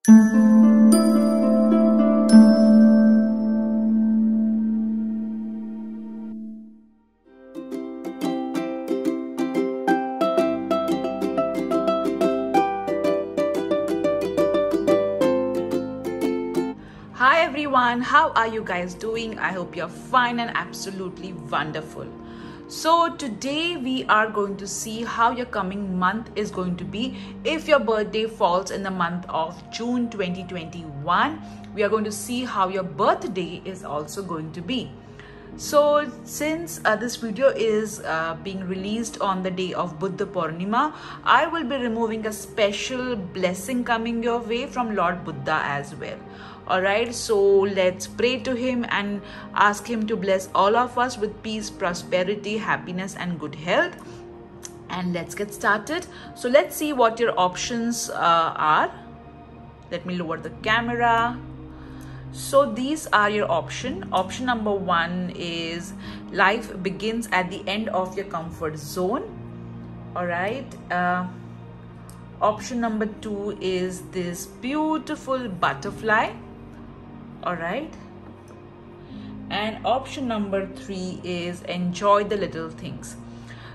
Hi everyone, how are you guys doing? I hope you're fine and absolutely wonderful. So today we are going to see how your coming month is going to be. If your birthday falls in the month of June 2021, we are going to see how your birthday is also going to be. So since this video is being released on the day of Buddha Purnima, I will be removing a special blessing coming your way from Lord Buddha as well. Alright, so let's pray to him and ask him to bless all of us with peace, prosperity, happiness and good health. And let's get started. So let's see what your options are. Let me lower the camera. So these are your option. Option number 1 is life begins at the end of your comfort zone. All right. Option number 2 is this beautiful butterfly. All right. And option number 3 is enjoy the little things.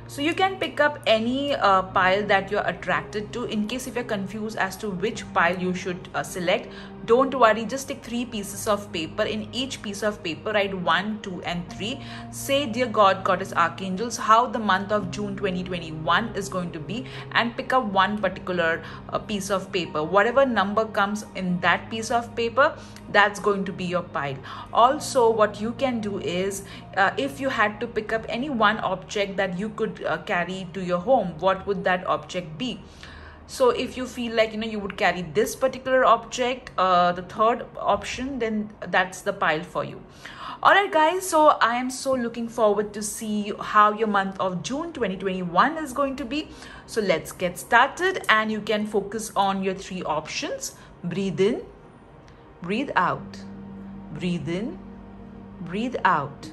So you can pick up any pile that you're attracted to. In case if you're confused as to which pile you should select, don't worry, just take 3 pieces of paper. In each piece of paper, write 1, 2 and 3. Say, dear God, Goddess, Archangels, how the month of June 2021 is going to be, and pick up one particular piece of paper. Whatever number comes in that piece of paper, that's going to be your pile. Also, what you can do is, if you had to pick up any one object that you could carry to your home, what would that object be? So if you feel like you would carry this particular object, the third option, then that's the pile for you. Alright guys, so I am so looking forward to see how your month of June 2021 is going to be. So let's get started, and you can focus on your 3 options. Breathe in, breathe out, breathe in, breathe out.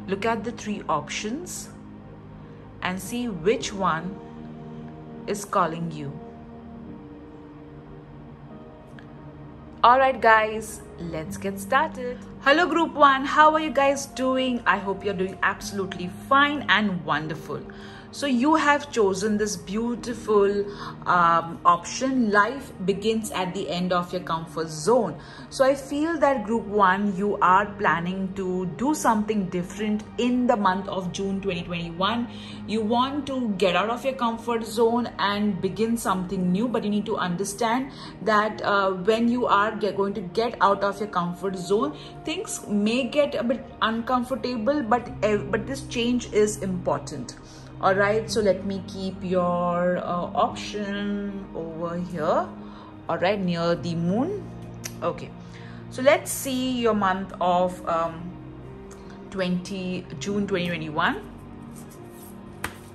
Look at the 3 options and see which one is calling you. Alright guys, let's get started. Hello group 1, how are you guys doing? I hope you're doing absolutely fine and wonderful. So you have chosen this beautiful option, life begins at the end of your comfort zone. So I feel that group 1, you are planning to do something different in the month of June 2021. You want to get out of your comfort zone and begin something new, but you need to understand that when you are going to get out of your comfort zone, things may get a bit uncomfortable, but this change is important. All right, so let me keep your option over here. All right, near the moon. Okay, so let's see your month of June 2021.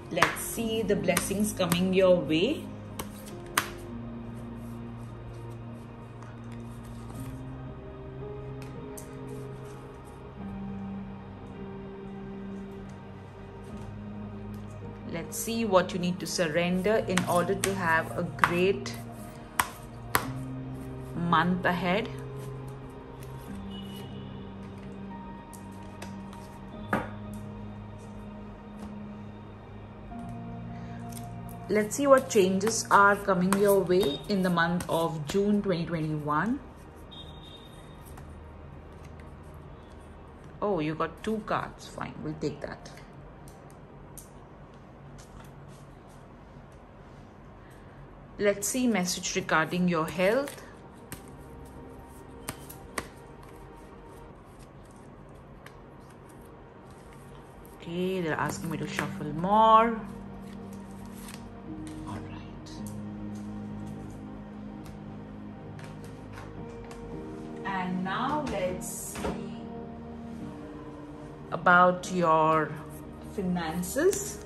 Let's see the blessings coming your way. Let's see what you need to surrender in order to have a great month ahead. Let's see what changes are coming your way in the month of June 2021. Oh, you got 2 cards. Fine, we'll take that. Let's see message regarding your health. Okay, they're asking me to shuffle more. All right. And now let's see about your finances.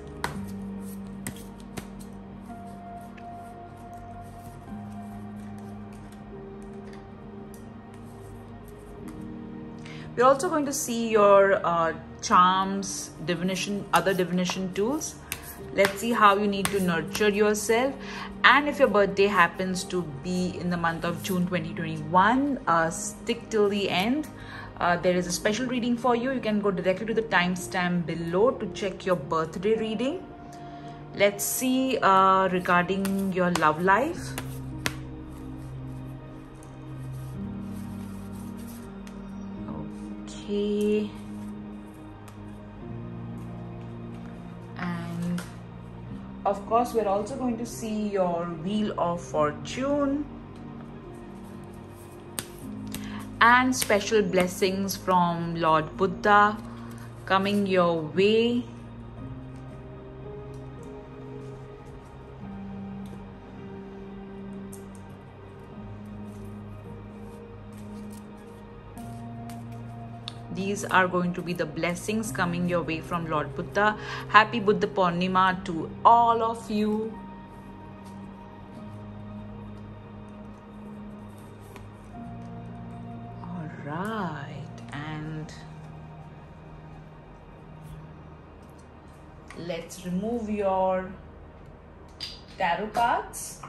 We're also going to see your charms, divination, other divination tools. Let's see how you need to nurture yourself. And if your birthday happens to be in the month of June 2021, stick till the end. There is a special reading for you. You can go directly to the timestamp below to check your birthday reading. Let's see regarding your love life. Okay. And of course, we're also going to see your Wheel of Fortune and special blessings from Lord Buddha coming your way. These are going to be the blessings coming your way from Lord Buddha. Happy Buddha Purnima to all of you. All right, and let's remove your tarot cards.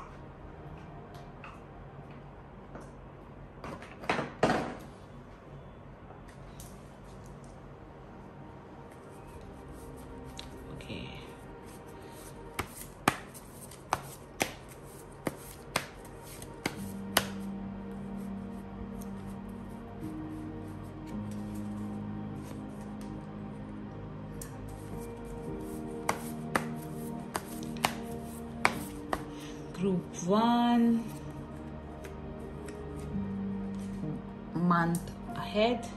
Group 1, month ahead.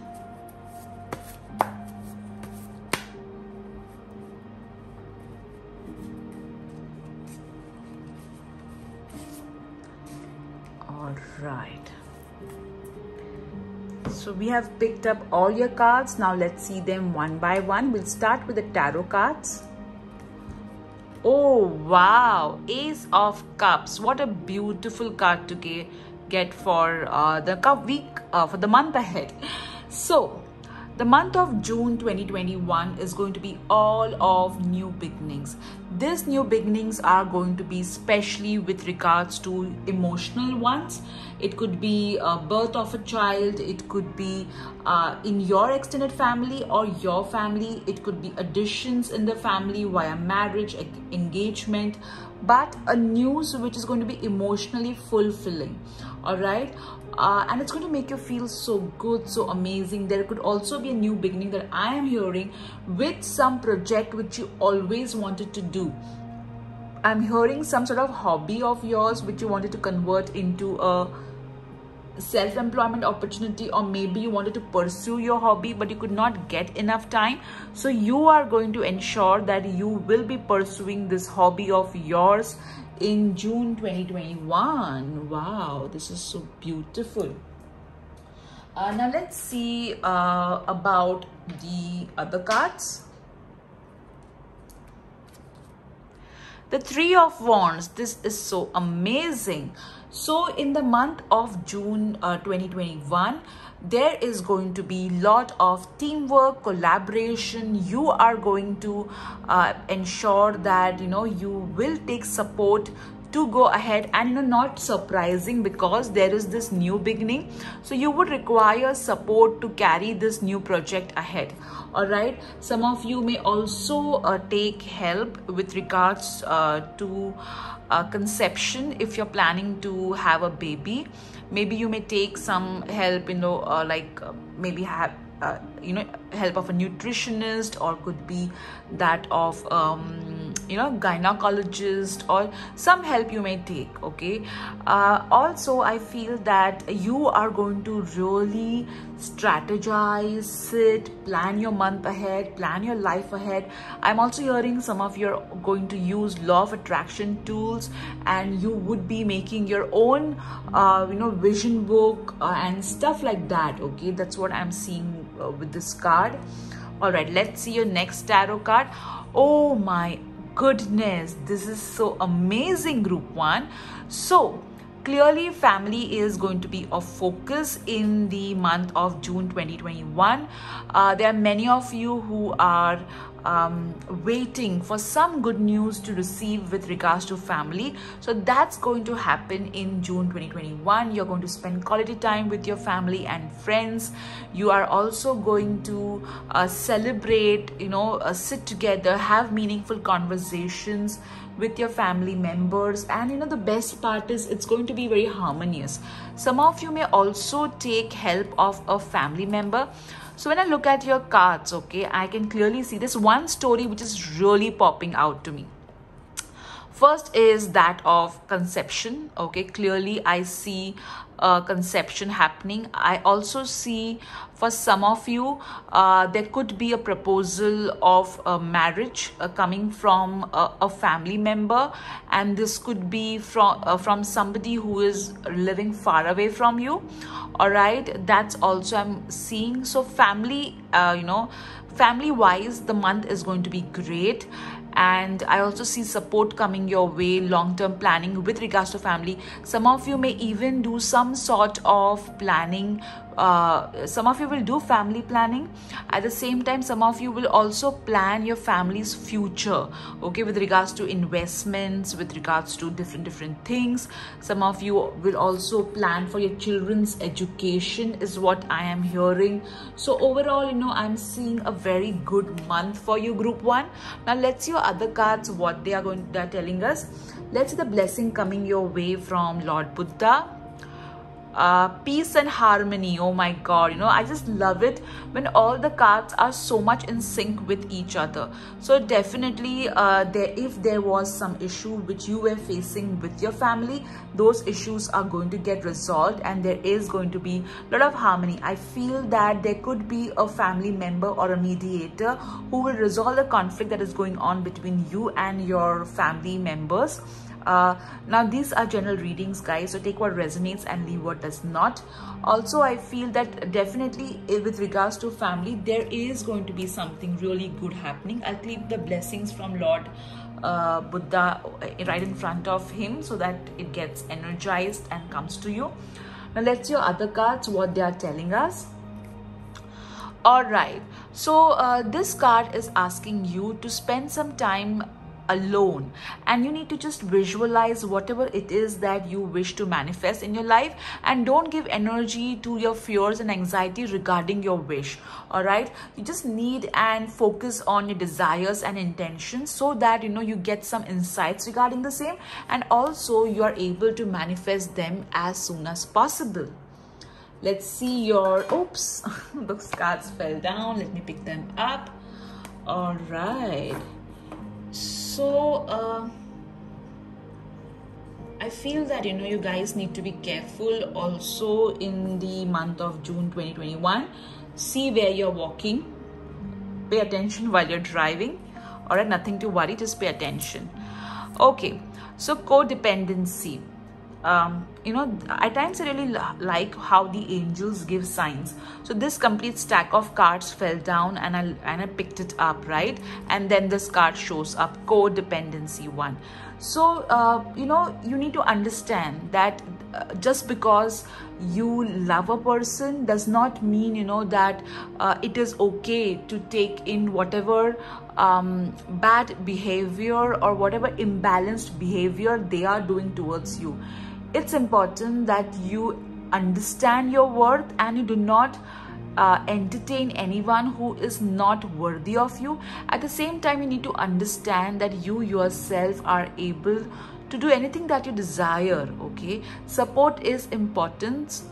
All right. So we have picked up all your cards. Now let's see them one by one. We'll start with the tarot cards. Oh wow, Ace of Cups. What a beautiful card to get for the for the month ahead. So the month of June 2021 is going to be all of new beginnings. These new beginnings are going to be especially with regards to emotional ones. It could be a birth of a child. It could be in your extended family or your family. It could be additions in the family via marriage, engagement, but a news which is going to be emotionally fulfilling. All right. And it's going to make you feel so good, so amazing. There could also be a new beginning that I am hearing with some project which you always wanted to do. I'm hearing some sort of hobby of yours which you wanted to convert into a self-employment opportunity, or maybe you wanted to pursue your hobby but you could not get enough time. So you are going to ensure that you will be pursuing this hobby of yours in June 2021. Wow, this is so beautiful. Now let's see about the other cards. The Three of Wands. This is so amazing. So in the month of June 2021, there is going to be a lot of teamwork, collaboration. You are going to ensure that you will take support to go ahead, and not surprising because there is this new beginning, so you would require support to carry this new project ahead. All right, some of you may also take help with regards to conception. If you're planning to have a baby, maybe you may take some help, maybe have help of a nutritionist, or could be that of gynecologist, or some help you may take. Okay, also I feel that you are going to really strategize, sit, plan your month ahead, plan your life ahead. I'm also hearing some of you are going to use law of attraction tools, and you would be making your own vision book and stuff like that. Okay, that's what I'm seeing with this card. All right, let's see your next tarot card. Oh my goodness, this is so amazing, group 1. So clearly family is going to be of focus in the month of June 2021. There are many of you who are waiting for some good news to receive with regards to family. So that's going to happen in June 2021. You're going to spend quality time with your family and friends. You are also going to celebrate, sit together, have meaningful conversations with your family members. And the best part is it's going to be very harmonious. Some of you may also take help of a family member. So when I look at your cards, okay, I can clearly see this one story which is really popping out to me. First is that of conception. Okay, clearly I see conception happening. I also see for some of you there could be a proposal of a marriage coming from a family member, and this could be from somebody who is living far away from you. All right, that's also I'm seeing. So family, family wise, the month is going to be great. And I also see support coming your way, long-term planning with regards to family. Some of you may even do some sort of planning. Some of you will do family planning. At the same time, some of you will also plan your family's future, okay, with regards to investments, with regards to different things. Some of you will also plan for your children's education is what I am hearing. So overall, I'm seeing a very good month for you, group 1. Now let's see your other cards, what they're telling us. Let's see the blessing coming your way from Lord Buddha. Peace and harmony. Oh my god, I just love it when all the cards are so much in sync with each other. So definitely if there was some issue which you were facing with your family, those issues are going to get resolved and there is going to be a lot of harmony. I feel that there could be a family member or a mediator who will resolve the conflict that is going on between you and your family members. Now these are general readings, guys, so take what resonates and leave what does not. Also, I feel that definitely with regards to family, there is going to be something really good happening. I'll keep the blessings from Lord Buddha right in front of him so that it gets energized and comes to you. Now let's see your other cards, what they are telling us. All right, so this card is asking you to spend some time alone, and you need to just visualize whatever it is that you wish to manifest in your life, and don't give energy to your fears and anxiety regarding your wish. All right, you just need and focus on your desires and intentions so that you get some insights regarding the same, and also you are able to manifest them as soon as possible. Let's see your oops those cards fell down. Let me pick them up. All right, so I feel that you guys need to be careful also in the month of June 2021. See where you're walking, pay attention while you're driving. All right, nothing to worry, just pay attention. Okay, so codependency. At times I really like how the angels give signs. So this complete stack of cards fell down and I picked it up, right? And then this card shows up, codependency 1. So you need to understand that just because you love a person does not mean that it is okay to take in whatever bad behavior or whatever imbalanced behavior they are doing towards you. It's important that you understand your worth and you do not entertain anyone who is not worthy of you. At the same time, you need to understand that you yourself are able to do anything that you desire. Okay, support is important.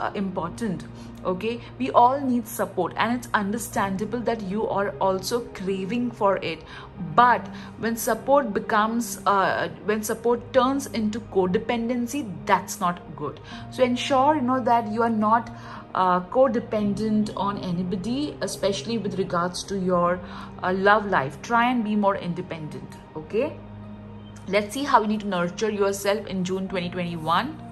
Okay, we all need support, and it's understandable that you are also craving for it. But when support becomes when support turns into codependency, that's not good. So ensure that you are not codependent on anybody, especially with regards to your love life. Try and be more independent. Okay, let's see how you need to nurture yourself in June 2021.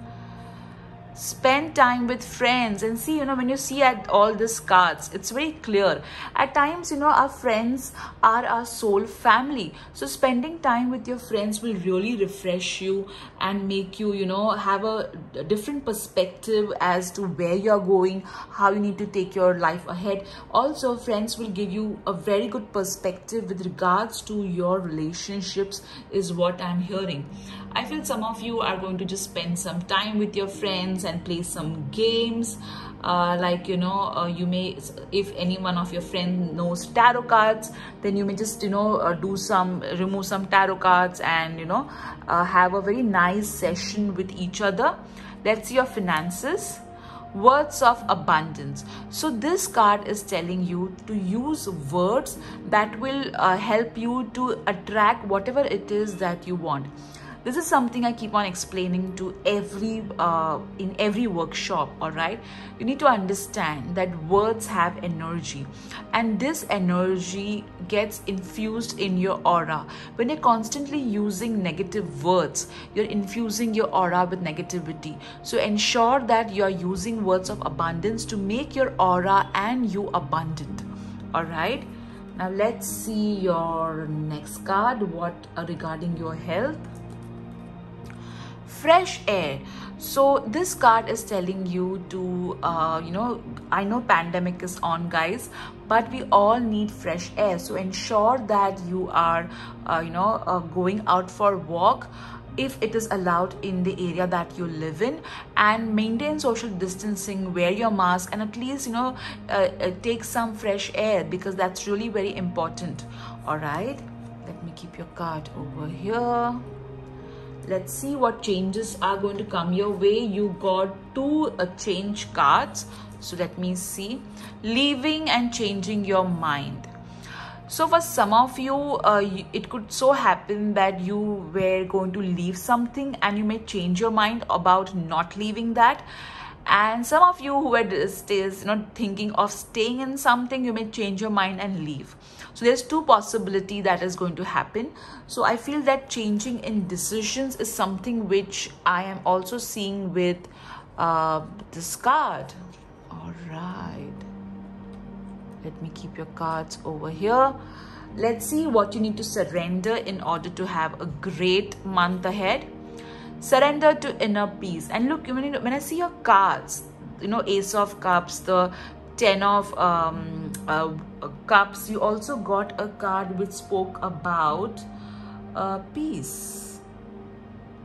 Spend time with friends. And see, when you see at all these cards, it's very clear. At times, our friends are our soul family. So spending time with your friends will really refresh you and make you, have a different perspective as to where you're going, how you need to take your life ahead. Also, friends will give you a very good perspective with regards to your relationships, is what I'm hearing. I feel some of you are going to just spend some time with your friends and play some games. You may, if any one of your friends knows tarot cards, then you may just, remove some tarot cards and, have a very nice session with each other. Let's see your finances. Words of abundance. So this card is telling you to use words that will help you to attract whatever it is that you want. This is something I keep on explaining to in every workshop, all right? You need to understand that words have energy, and this energy gets infused in your aura. When you're constantly using negative words, you're infusing your aura with negativity. So ensure that you're using words of abundance to make your aura and you abundant, all right? Now let's see your next card, what regarding your health. Fresh air. So this card is telling you to I know pandemic is on, guys, but we all need fresh air. So ensure that you are going out for walk if it is allowed in the area that you live in, and maintain social distancing, wear your mask, and at least take some fresh air, because that's really very important. All right, let me keep your card over here. Let's see what changes are going to come your way. You got two change cards. So let me see. Leaving and changing your mind. So for some of you, it could so happen that you were going to leave something and you may change your mind about not leaving that. And some of you who were thinking of staying in something, you may change your mind and leave. So there's two possibilities that is going to happen. So I feel that changing in decisions is something which I am also seeing with this card. All right. Let me keep your cards over here. Let's see what you need to surrender in order to have a great month ahead. Surrender to inner peace. And look, when I see your cards, Ace of Cups, the 10 of Cups, you also got a card which spoke about peace,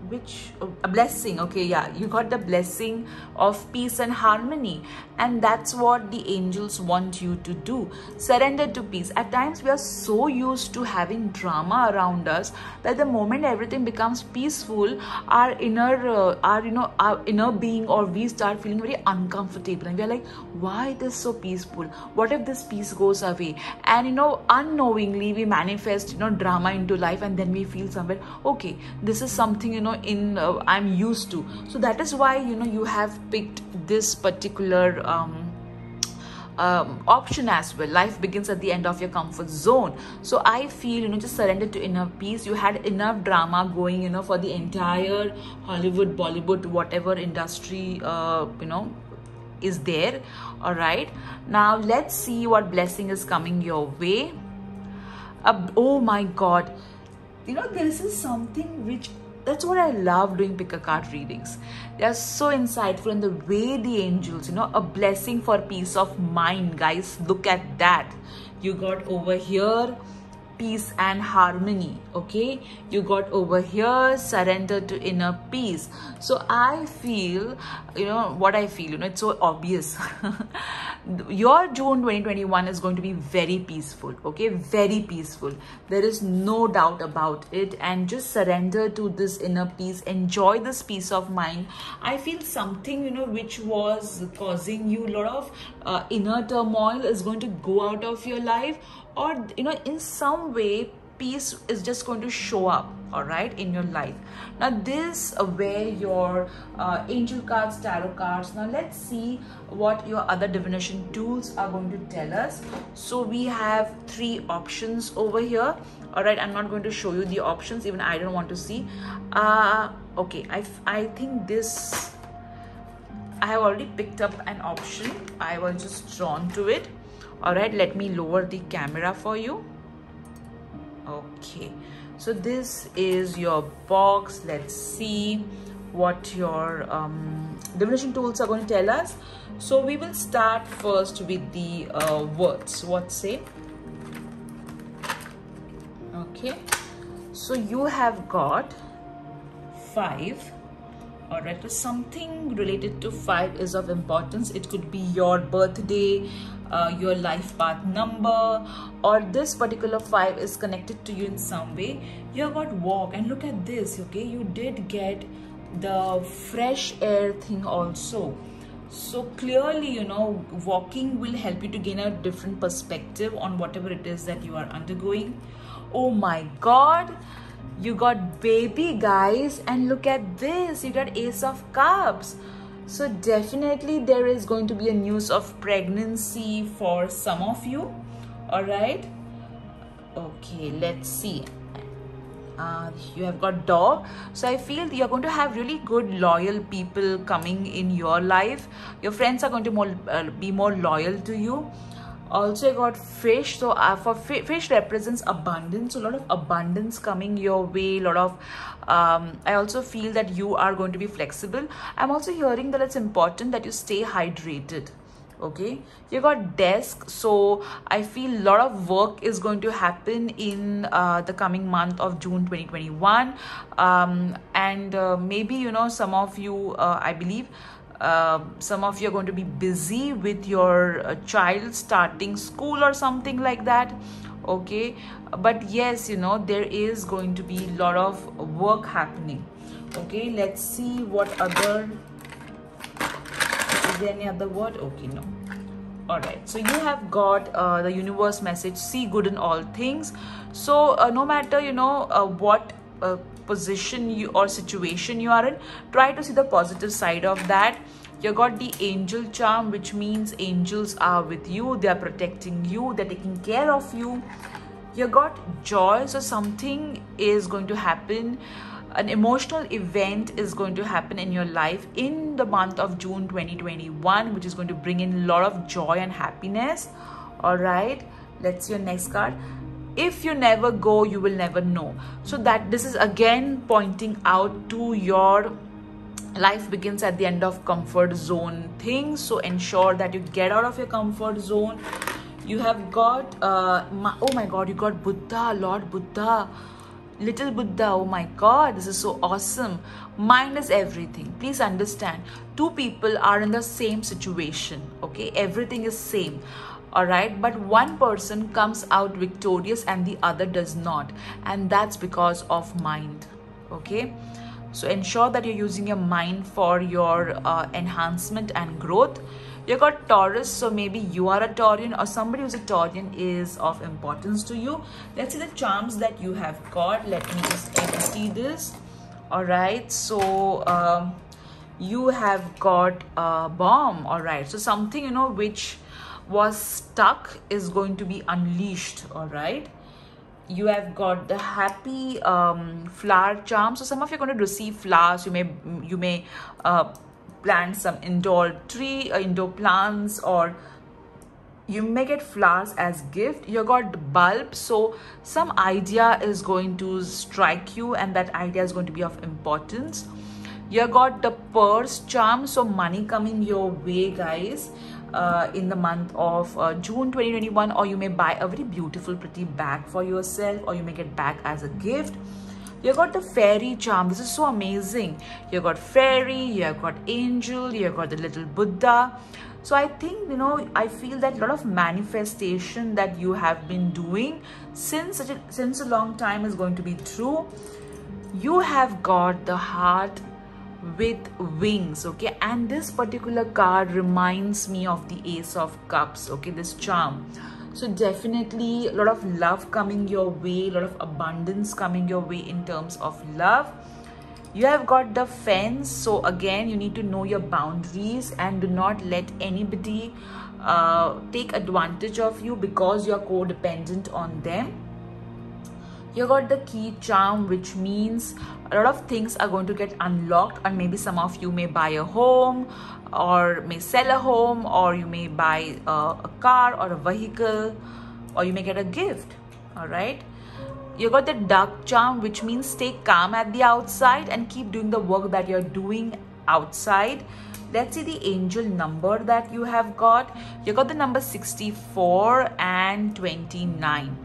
which a blessing. Okay, yeah, you got the blessing of peace and harmony, and that's what the angels want you to do. Surrender to peace. At times we are so used to having drama around us that the moment everything becomes peaceful, our inner being, or we start feeling very uncomfortable, and we are like, why it is so peaceful? What if this peace goes away? And unknowingly we manifest drama into life, and then we feel somewhere, okay, this is something I'm used to. So that is why you have picked this particular option as well. Life begins at the end of your comfort zone. So I feel just surrender to inner peace. You had enough drama going for the entire Hollywood, Bollywood, whatever industry is there. All right, now let's see what blessing is coming your way. Oh my God, this is something which, that's what I love doing pick a card readings. They are so insightful, and the way the angels, a blessing for peace of mind, guys. Look at that. You got over here peace and harmony. Okay, you got over here surrender to inner peace. So I feel, what I feel, it's so obvious. Your June 2021 is going to be very peaceful. Okay, very peaceful. There is no doubt about it. And just surrender to this inner peace. Enjoy this peace of mind. I feel something, which was causing you a lot of inner turmoil is going to go out of your life, or in some way peace is just going to show up, all right, in your life. Now this where your angel cards, tarot cards. Now let's see what your other divination tools are going to tell us. So we have 3 options over here. All right, I'm not going to show you the options, even I don't want to see. Okay, I think this I have already picked up an option. I was just drawn to it. All right, let me lower the camera for you. Okay, so this is your box. Let's see what your divination tools are going to tell us. So we will start first with the words. What say? Okay, so you have got 5. All right, so something related to 5 is of importance. It could be your birthday, your life path number, or this particular 5 is connected to you in some way. You have got walk, and look at this. Okay, you did get the fresh air thing also. So clearly, you know, walking will help you to gain a different perspective on whatever it is that you are undergoing. Oh my God, you got baby, guys, and look at this, you got Ace of Cups. So definitely there is going to be a news of pregnancy for some of you. All right, okay, let's see. You have got dog, so I feel you're going to have really good loyal people coming in your life. Your friends are going to be more loyal to you. Also, I got fish. So for fish represents abundance, so a lot of abundance coming your way. A lot of I also feel that you are going to be flexible. I'm also hearing that it's important that you stay hydrated. Okay, you got desk, so I feel a lot of work is going to happen in the coming month of June 2021, and maybe, you know, some of you, I believe some of you are going to be busy with your child starting school or something like that. Okay, but yes, you know, there is going to be a lot of work happening. Okay, let's see what other, is there any other word? Okay, no. All right, so you have got the universe message, see good in all things. So no matter, you know, what position you or situation you are in, try to see the positive side of that. You got the angel charm, which means angels are with you, they are protecting you, they're taking care of you. You got joy, so something is going to happen, an emotional event is going to happen in your life in the month of June 2021, which is going to bring in a lot of joy and happiness. All right, let's see your next card. If you never go, you will never know. So that this is again pointing out to your life begins at the end of comfort zone things. So ensure that you get out of your comfort zone. You have got oh my God, you got Buddha, Lord Buddha, little Buddha. Oh my God, this is so awesome. Mind is everything. Please understand, two people are in the same situation. Okay, everything is same. All right, but one person comes out victorious and the other does not, and that's because of mind. Okay, so ensure that you're using your mind for your enhancement and growth. You got Taurus, so maybe you are a Taurian or somebody who's a Taurian is of importance to you. Let's see the charms that you have got. Let me just empty this. All right, so you have got a bomb. All right, so something, you know, which was stuck is going to be unleashed. All right, you have got the happy flower charm, so some of you are going to receive flowers. You may plant some indoor tree, indoor plants, or you may get flowers as gift. You got bulb, so some idea is going to strike you and that idea is going to be of importance. You got the purse charm, so money coming your way, guys, in the month of June 2021, or you may buy a very beautiful pretty bag for yourself, or you may get bag as a gift. You got the fairy charm. This is so amazing. You got fairy, you have got angel, you have got the little Buddha. So I think, you know, I feel that a lot of manifestation that you have been doing since a long time is going to be true. You have got the heart with wings. Okay, and this particular card reminds me of the Ace of Cups. Okay, this charm. So definitely a lot of love coming your way, a lot of abundance coming your way in terms of love. You have got the fence, so again you need to know your boundaries and do not let anybody take advantage of you because you're codependent on them. You got the key charm, which means a lot of things are going to get unlocked, and maybe some of you may buy a home, or may sell a home, or you may buy a car or a vehicle, or you may get a gift. All right, you got the duck charm, which means stay calm at the outside and keep doing the work that you're doing outside. Let's see the angel number that you have got. You got the number 64 and 29.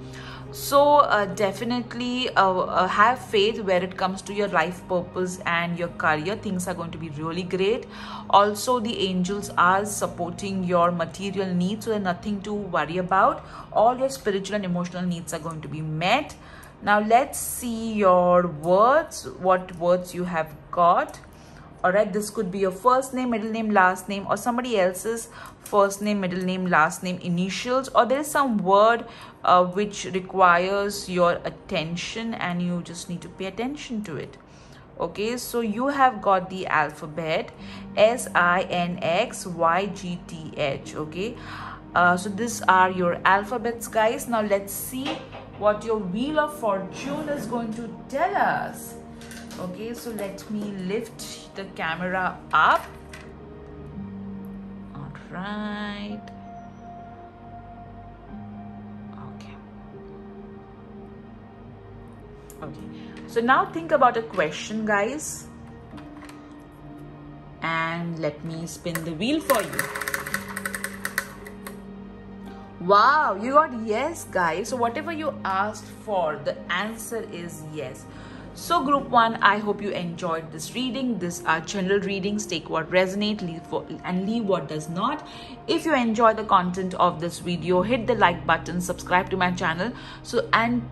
So definitely have faith where it comes to your life purpose and your career. Things are going to be really great. Also, the angels are supporting your material needs, so there's nothing to worry about. All your spiritual and emotional needs are going to be met. Now let's see your words, what words you have got. All right, this could be your first name, middle name, last name, or somebody else's first name, middle name, last name, initials, or there is some word which requires your attention and you just need to pay attention to it. Okay, so you have got the alphabet SINXYGTH. Okay, so these are your alphabets, guys. Now let's see what your Wheel of Fortune is going to tell us. Okay, so let me lift the camera up. All right. Okay, so now think about a question, guys, and let me spin the wheel for you. Wow, you got yes, guys. So whatever you asked for, the answer is yes. So group 1, I hope you enjoyed this reading. These are general readings. Take what resonates, leave what does not. If you enjoy the content of this video, hit the like button, subscribe to my channel, and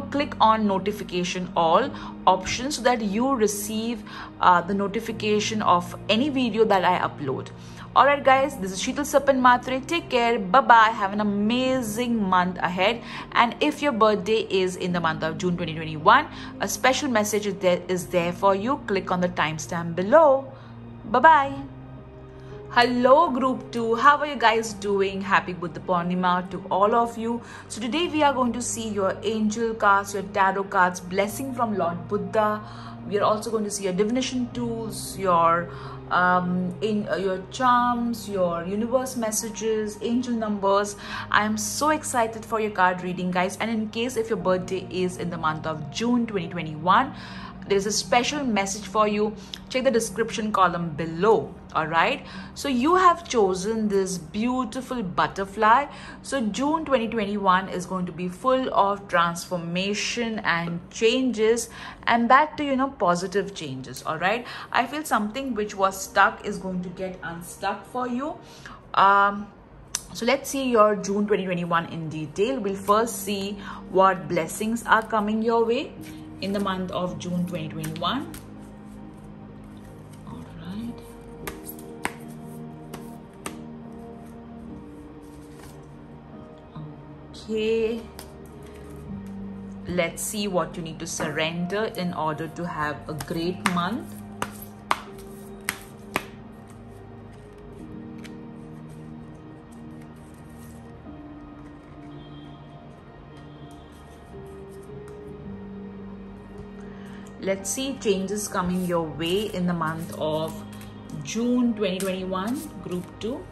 click on notification all option so that you receive the notification of any video that I upload. Alright guys, this is Sheetal Sapan Matre. Take care. Bye-bye. Have an amazing month ahead. And if your birthday is in the month of June 2021, a special message is there for you. Click on the timestamp below. Bye-bye. Hello group 2, how are you guys doing? Happy Buddha Purnima to all of you. So today we are going to see your angel cards, your tarot cards, blessing from Lord Buddha. We are also going to see your divination tools, your charms, your universe messages, angel numbers. I am so excited for your card reading, guys. And in case if your birthday is in the month of June 2021, there is a special message for you. Check the description column below. All right, so you have chosen this beautiful butterfly. So June 2021 is going to be full of transformation and changes, and that too, positive changes. All right, I feel something which was stuck is going to get unstuck for you. So let's see your June 2021 in detail. We'll first see what blessings are coming your way in the month of June 2021. All right. Okay. Let's see what you need to surrender in order to have a great month. Let's see changes coming your way in the month of June 2021, group 2.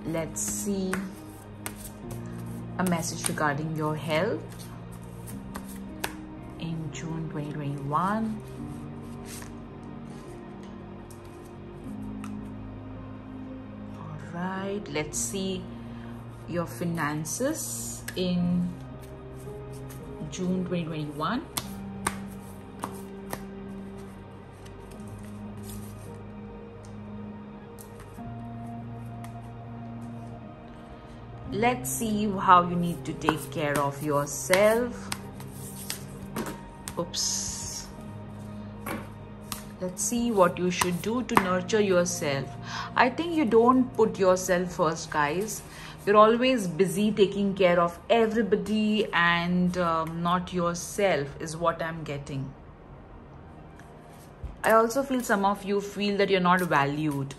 Let's see a message regarding your health in June 2021. All right, let's see your finances in June 2021. Let's see how you need to take care of yourself. Oops. Let's see what you should do to nurture yourself. I think you don't put yourself first, guys. You're always busy taking care of everybody and not yourself is what I'm getting. I also feel some of you feel that you're not valued.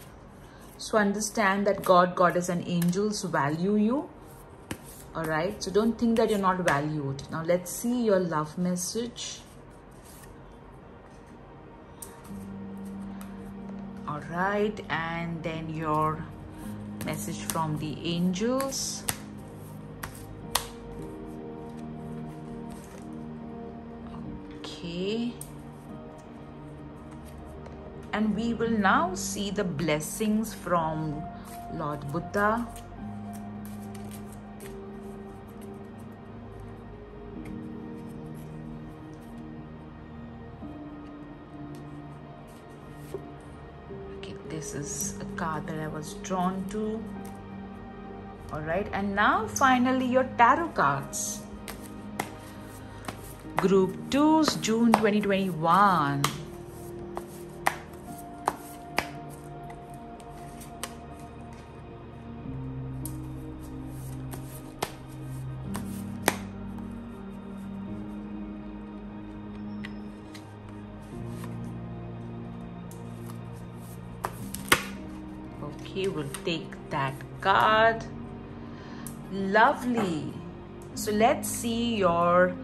So understand that God, Goddess and angels value you. All right, so don't think that you're not valued. Now let's see your love message. All right, and then your message from the angels. Okay, and we will now see the blessings from Lord Buddha. Okay, this is a card that I was drawn to. All right, and now finally your tarot cards. Group 2's June 2021. Okay, we'll take that card. Lovely. So let's see your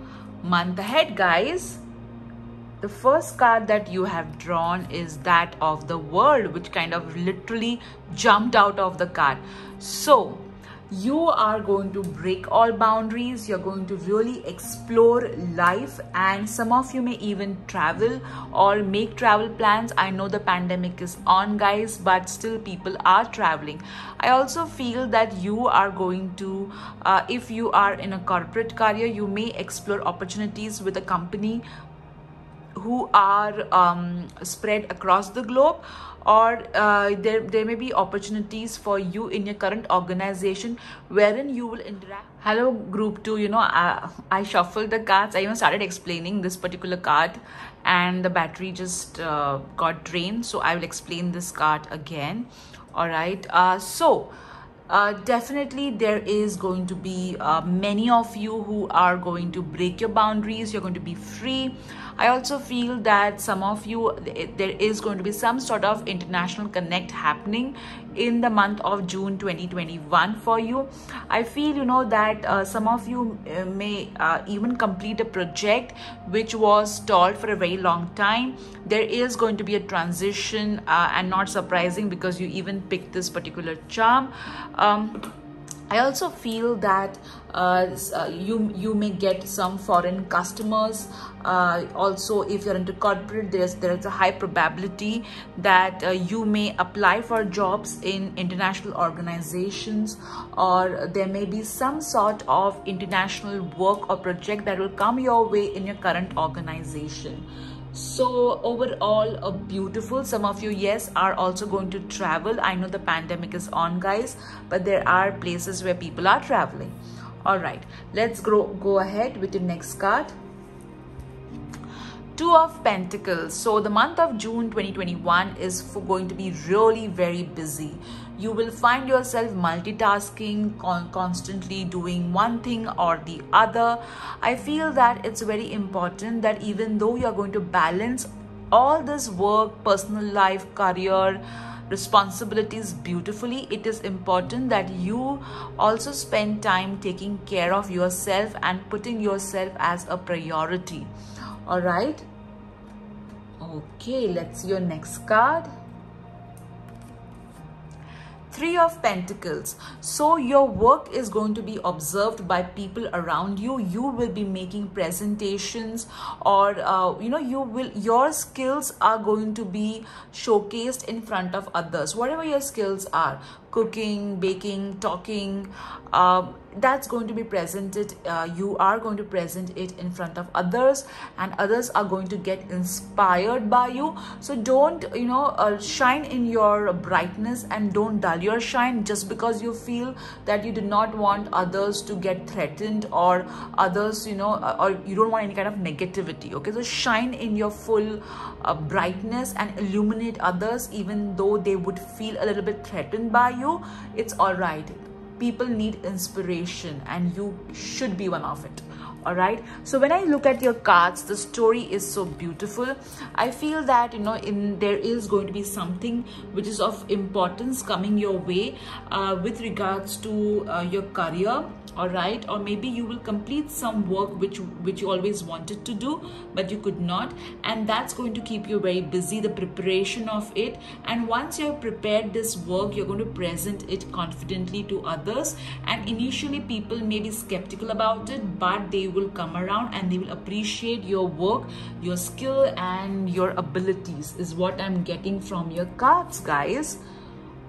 month ahead, guys. The first card that you have drawn is that of the World, which kind of literally jumped out of the card. So you are going to break all boundaries. You're going to really explore life, and some of you may even travel or make travel plans. I know the pandemic is on, guys, but still people are traveling. I also feel that you are going to, if you are in a corporate career, you may explore opportunities with a company who are spread across the globe, or there may be opportunities for you in your current organization wherein you will interact. Hello group 2, you know, I shuffled the cards. I even started explaining this particular card and the battery just got drained, so I will explain this card again. All right, definitely there is going to be many of you who are going to break your boundaries. You're going to be free. I also feel that some of you, there is going to be some sort of international connect happening in the month of June 2021 for you. I feel, you know, that some of you may even complete a project which was stalled for a very long time. There is going to be a transition, and not surprising because you even picked this particular charm. I also feel that you may get some foreign customers. Also, if you're into corporate, there is a high probability that you may apply for jobs in international organizations, or there may be some sort of international work or project that will come your way in your current organization. So overall, a beautiful. Some of you, yes, are also going to travel. I know the pandemic is on, guys, but there are places where people are traveling. All right, let's go ahead with the next card. Two of Pentacles. So the month of June 2021 is going to be really very busy. You will find yourself multitasking, constantly doing one thing or the other. I feel that it's very important that even though you're going to balance all this work, personal life, career, responsibilities beautifully, it is important that you also spend time taking care of yourself and putting yourself as a priority. All right, okay, let's see your next card. Three of Pentacles. So your work is going to be observed by people around you. You will be making presentations, or you know, your skills are going to be showcased in front of others. Whatever your skills are, cooking, baking, talking, that's going to be presented. You are going to present it in front of others, and others are going to get inspired by you. So don't, you know, shine in your brightness and don't dull your shine just because you feel that you do not want others to get threatened, or others, you know, or you don't want any kind of negativity. Okay, so shine in your full brightness and illuminate others, even though they would feel a little bit threatened by you. It's all right. People need inspiration and you should be one of it. All right, so when I look at your cards, the story is so beautiful. I feel that, you know, there is going to be something which is of importance coming your way with regards to your career. All right, or maybe you will complete some work which you always wanted to do but you could not, and that's going to keep you very busy, the preparation of it. And once you have prepared this work, you're going to present it confidently to others, and initially people may be skeptical about it, but they will come around and they will appreciate your work, your skill and your abilities, is what I'm getting from your cards, guys.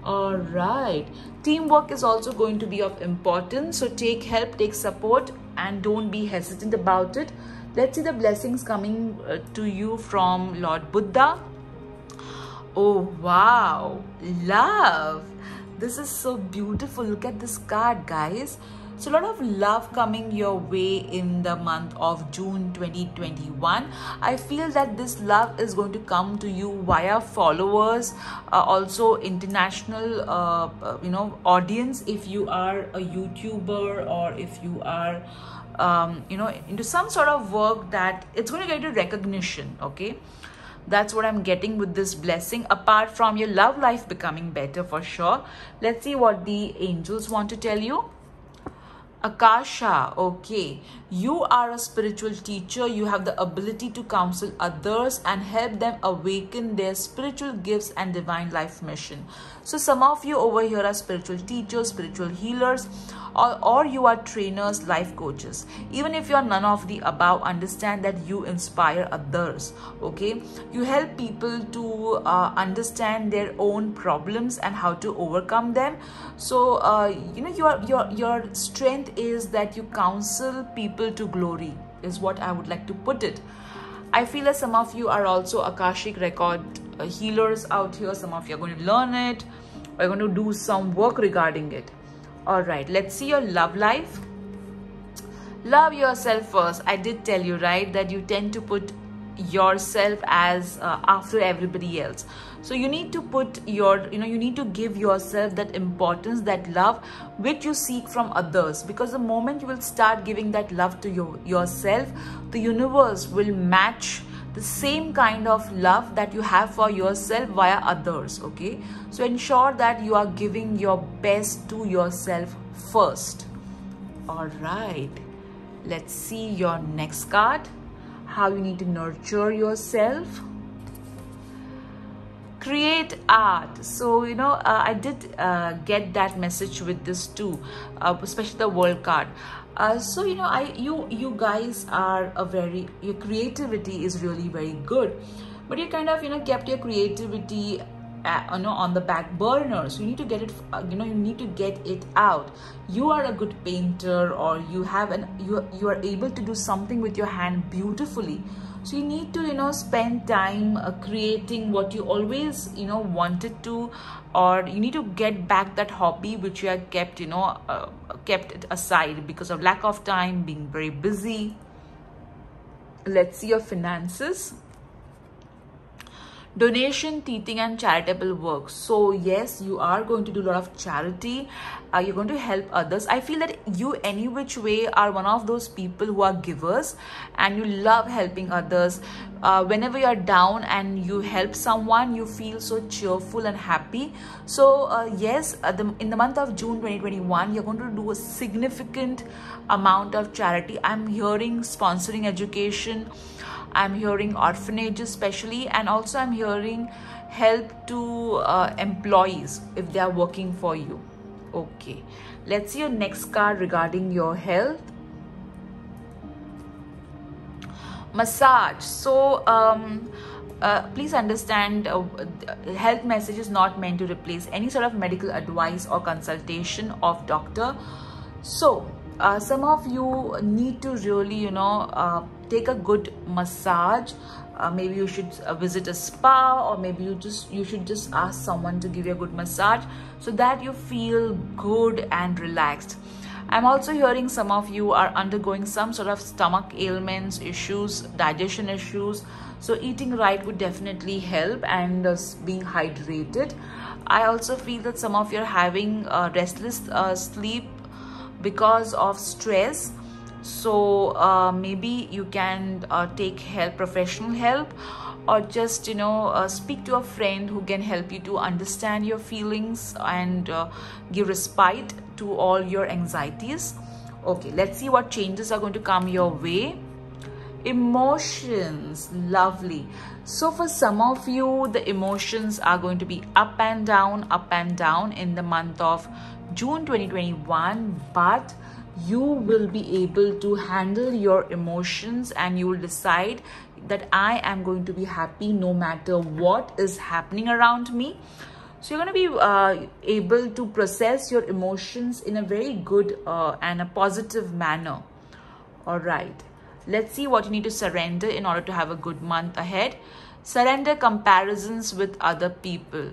All right, teamwork is also going to be of importance, so take help, take support, and don't be hesitant about it. Let's see the blessings coming to you from Lord Buddha. Oh wow, love. This is so beautiful. Look at this card, guys. So a lot of love coming your way in the month of June 2021. I feel that this love is going to come to you via followers, also international, you know, audience. If you are a YouTuber or if you are, you know, into some sort of work, that it's going to get you recognition. Okay. That's what I'm getting with this blessing, apart from your love life becoming better for sure. Let's see what the angels want to tell you. Akasha, okay, you are a spiritual teacher. You have the ability to counsel others and help them awaken their spiritual gifts and divine life mission. So some of you over here are spiritual teachers, spiritual healers, or you are trainers, life coaches. Even if you are none of the above, understand that you inspire others. Okay, you help people to understand their own problems and how to overcome them. So you know, your strength is that you counsel people to glory, is what I would like to put it. I feel that some of you are also Akashic record healers out here. Some of you are going to learn it, or are going to do some work regarding it. All right, let's see your love life. Love yourself first. I did tell you, right, that you tend to put yourself as after everybody else. So you need to put your, you know, you need to give yourself that importance, that love which you seek from others, because the moment you will start giving that love to yourself, the universe will match the same kind of love that you have for yourself via others. Okay, so ensure that you are giving your best to yourself first. All right, let's see your next card, how you need to nurture yourself. Create art. So you know, I did get that message with this too, especially the world card. So you know, you guys are your creativity is really very good, but you kind of, you know, kept your creativity you know, on the back burner. So you need to get it, you know, you need to get it out. You are a good painter, or you have you are able to do something with your hand beautifully. So you need to, you know, spend time creating what you always, you know, wanted to, or you need to get back that hobby which you had kept, you know, kept it aside because of lack of time, being very busy. Let's see your finances. Donation, teaching and charitable work. So yes, you are going to do a lot of charity. You're going to help others. I feel that you any which way are one of those people who are givers, and you love helping others. Whenever you're down and you help someone, you feel so cheerful and happy. So yes, in the month of June 2021, you're going to do a significant amount of charity. I'm hearing sponsoring education, I'm hearing orphanages especially, and also I'm hearing help to employees if they are working for you. Okay, let's see your next card regarding your health. Massage. So please understand, health message is not meant to replace any sort of medical advice or consultation of doctor. So some of you need to really, you know, take a good massage. Maybe you should visit a spa, or maybe you should just ask someone to give you a good massage so that you feel good and relaxed. I'm also hearing some of you are undergoing some sort of stomach ailments, issues, digestion issues. So eating right would definitely help, and being hydrated. I also feel that some of you are having restless sleep because of stress. So maybe you can take help, professional help, or just speak to a friend who can help you to understand your feelings and give respite to all your anxieties. Okay, let's see what changes are going to come your way. Emotions, lovely. So for some of you, the emotions are going to be up and down in the month of June 2021, but you will be able to handle your emotions and you will decide that I am going to be happy no matter what is happening around me. So you're going to be able to process your emotions in a very good and a positive manner. All right. Let's see what you need to surrender in order to have a good month ahead. Surrender comparisons with other people.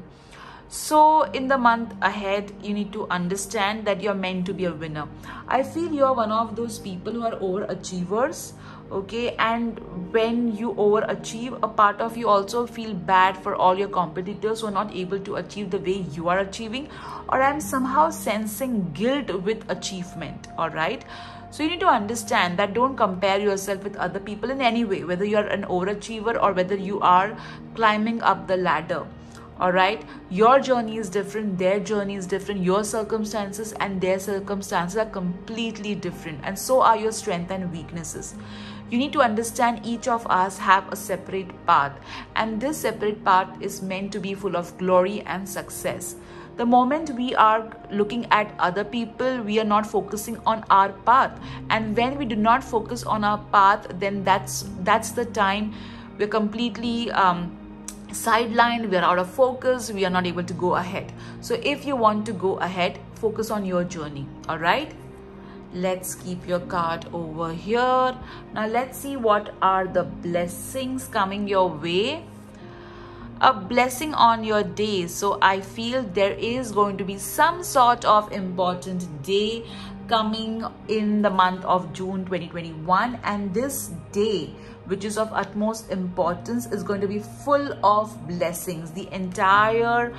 So in the month ahead, you need to understand that you're meant to be a winner. I feel you're one of those people who are overachievers. Okay, and when you overachieve, a part of you also feel bad for all your competitors who are not able to achieve the way you are achieving, or I'm somehow sensing guilt with achievement. All right, so you need to understand that don't compare yourself with other people in any way, whether you're an overachiever or whether you are climbing up the ladder. All right, your journey is different, their journey is different, your circumstances and their circumstances are completely different, and so are your strengths and weaknesses. You need to understand each of us have a separate path, and this separate path is meant to be full of glory and success. The moment we are looking at other people, we are not focusing on our path, and when we do not focus on our path, then that's the time we're completely sidelined, we are out of focus, we are not able to go ahead. So if you want to go ahead, focus on your journey. All right, let's keep your card over here. Now let's see what are the blessings coming your way. A blessing on your day. So I feel there is going to be some sort of important day coming in the month of June 2021, and this day, which is of utmost importance, is going to be full of blessings. The entire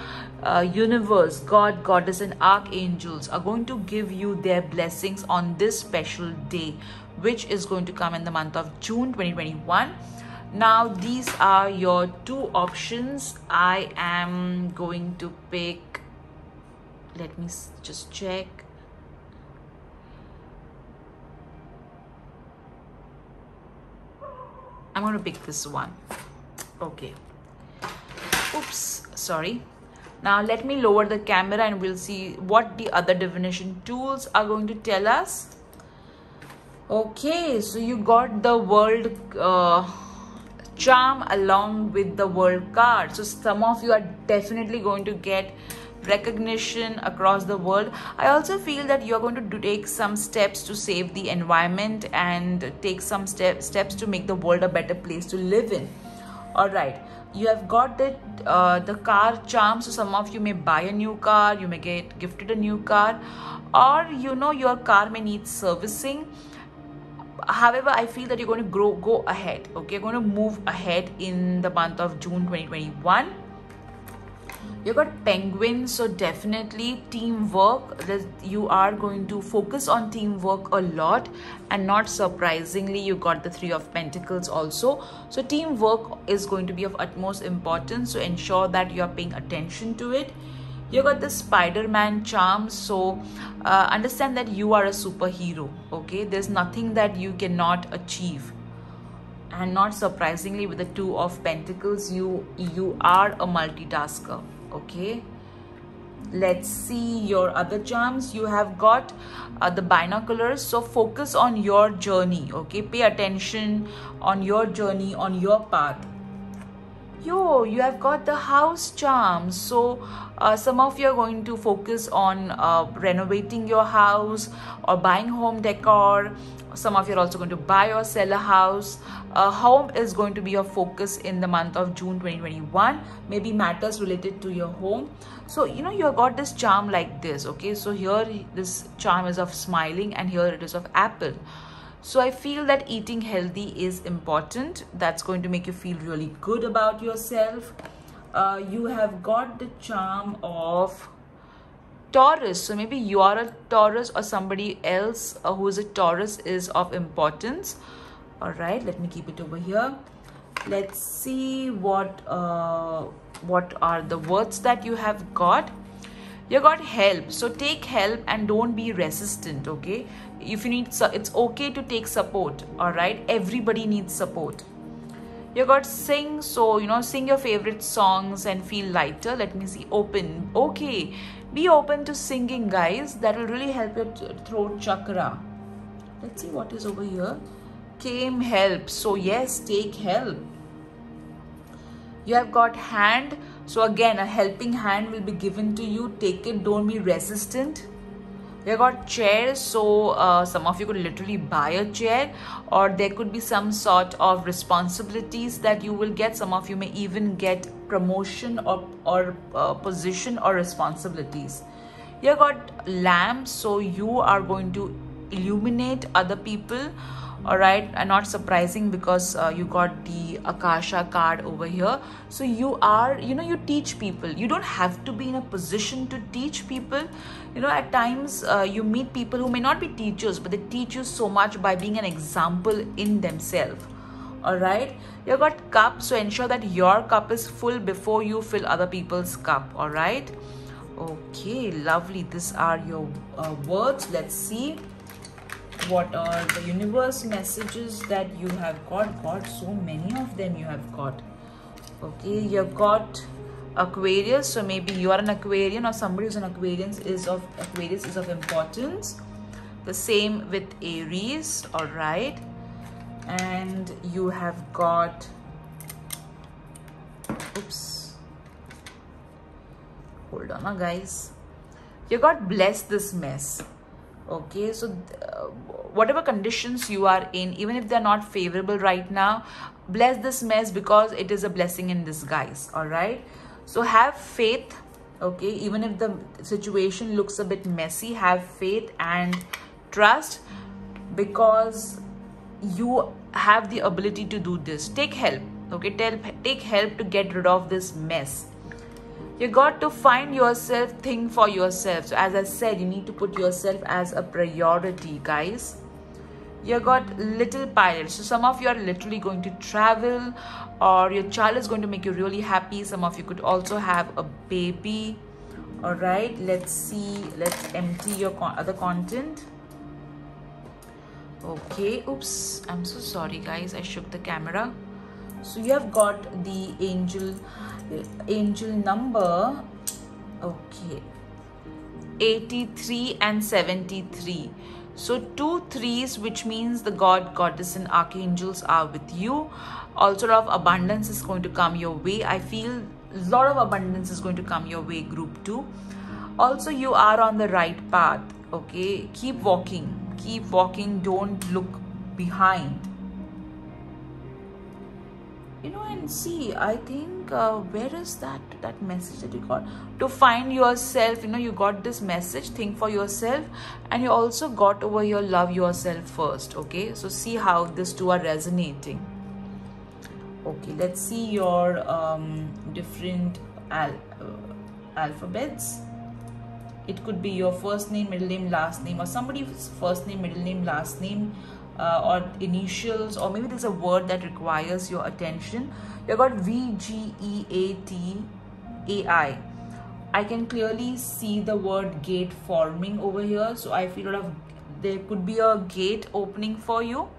universe, God, Goddess and archangels are going to give you their blessings on this special day, which is going to come in the month of June 2021. Now these are your two options. I am going to pick, let me just check. I'm going to pick this one. Okay. Oops, sorry. Now let me lower the camera and we'll see what the other divination tools are going to tell us. Okay, so you got the world charm along with the world card. So some of you are definitely going to get recognition across the world. I also feel that you're going to take some steps to save the environment and take some steps to make the world a better place to live in. All right, you have got the car charm. So some of you may buy a new car, you may get gifted a new car, or your car may need servicing. However, I feel that you're going to go ahead. Okay, you're going to move ahead in the month of June 2021. You got Penguin, so definitely teamwork. You are going to focus on teamwork a lot, and not surprisingly, you got the Three of Pentacles also. So teamwork is going to be of utmost importance, so ensure that you are paying attention to it. You got the Spider-Man charm, so understand that you are a superhero. Okay, there's nothing that you cannot achieve. And not surprisingly, with the Two of Pentacles, you are a multitasker. Okay, let's see your other charms. You have got the binoculars, so focus on your journey. Okay, pay attention on your journey, on your path. You have got the house charm, so some of you are going to focus on renovating your house or buying home decor. Some of you are also going to buy or sell a house. Home is going to be your focus in the month of June 2021. Maybe matters related to your home. So you got this charm like this. Okay, so here this charm is of smiling, and here it is of apple. So I feel that eating healthy is important. That's going to make you feel really good about yourself. You have got the charm of Taurus, so maybe you are a Taurus or somebody else who is a Taurus is of importance. All right, let me keep it over here. Let's see what are the words that you have got. You got help, so take help and don't be resistant. Okay, if you need, it's okay to take support. All right, everybody needs support. You got sing, so sing your favorite songs and feel lighter. Let me see. Open, okay, be open to singing, guys. That will really help your throat chakra. Let's see what is over here. Came help, so yes, take help. You have got hand, so again a helping hand will be given to you. Take it, don't be resistant. You got chair, so some of you could literally buy a chair, or there could be some sort of responsibilities that you will get. Some of you may even get promotion or position or responsibilities. You got lamp, so you are going to illuminate other people. All right, and not surprising because you got the Akasha card over here. So you are, you teach people. You don't have to be in a position to teach people. At times you meet people who may not be teachers, but they teach you so much by being an example in themselves. All right, you got cup, so ensure that your cup is full before you fill other people's cup. All right, okay, lovely. These are your words. Let's see what are the universe messages that you have got. God, so many of them you have got. Okay, you've got Aquarius, so maybe you are an Aquarian or somebody who's an Aquarius is of importance. The same with Aries. All right, and you have got, oops, hold on guys, you got bless this mess. Okay, so whatever conditions you are in, even if they're not favorable right now, bless this mess because it is a blessing in disguise. All right, so have faith. Okay, even if the situation looks a bit messy, have faith and trust because you have the ability to do this. Take help. Okay, take help to get rid of this mess. You got to find yourself, think for yourself. So as I said, you need to put yourself as a priority, guys. You got little pilot, so some of you are literally going to travel, or your child is going to make you really happy. Some of you could also have a baby. All right, let's see, let's empty your other content. Okay, oops, I'm so sorry guys, I shook the camera. So you have got the angel number, okay, 83 and 73. So 2 3s, which means the god, goddess and archangels are with you. Also a lot of abundance is going to come your way. I feel a lot of abundance is going to come your way, group 2. Also you are on the right path. Okay, keep walking, don't look behind. And see, I think where is that message that you got? To find yourself, you got this message, think for yourself, and you also got over here, love yourself first. Okay, so see how these two are resonating. Okay, let's see your different alphabets. It could be your first name, middle name, last name, or somebody's first name, middle name, last name, or initials, or maybe there's a word that requires your attention. You got VGEATAI. I can clearly see the word gate forming over here, so I feel there could be a gate opening for you.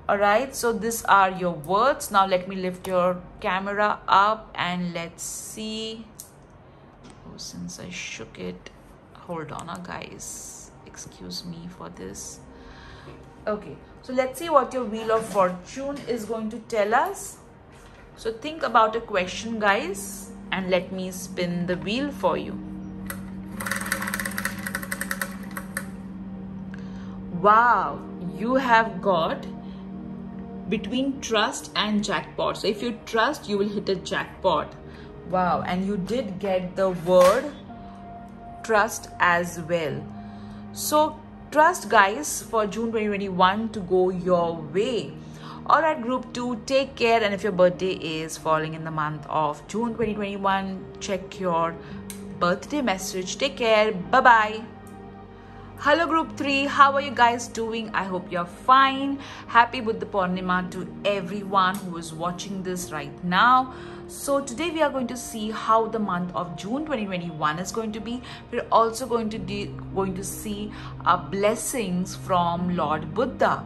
All right, so these are your words. Now let me lift your camera up and let's see. Oh, since I shook it, hold on guys, excuse me for this. Okay, so let's see what your Wheel of Fortune is going to tell us. So think about a question, guys, and let me spin the wheel for you. Wow, you have got between trust and jackpot. So if you trust, you will hit a jackpot. Wow, and you did get the word trust as well. So trust, guys, for June 2021 to go your way. All right, group 2, take care. And if your birthday is falling in the month of June 2021, check your birthday message. Take care. Bye bye. Hello group 3, how are you guys doing? I hope you're fine. Happy Buddha Purnima to everyone who is watching this right now. So today we are going to see how the month of June 2021 is going to be. We're also going to see blessings from Lord Buddha.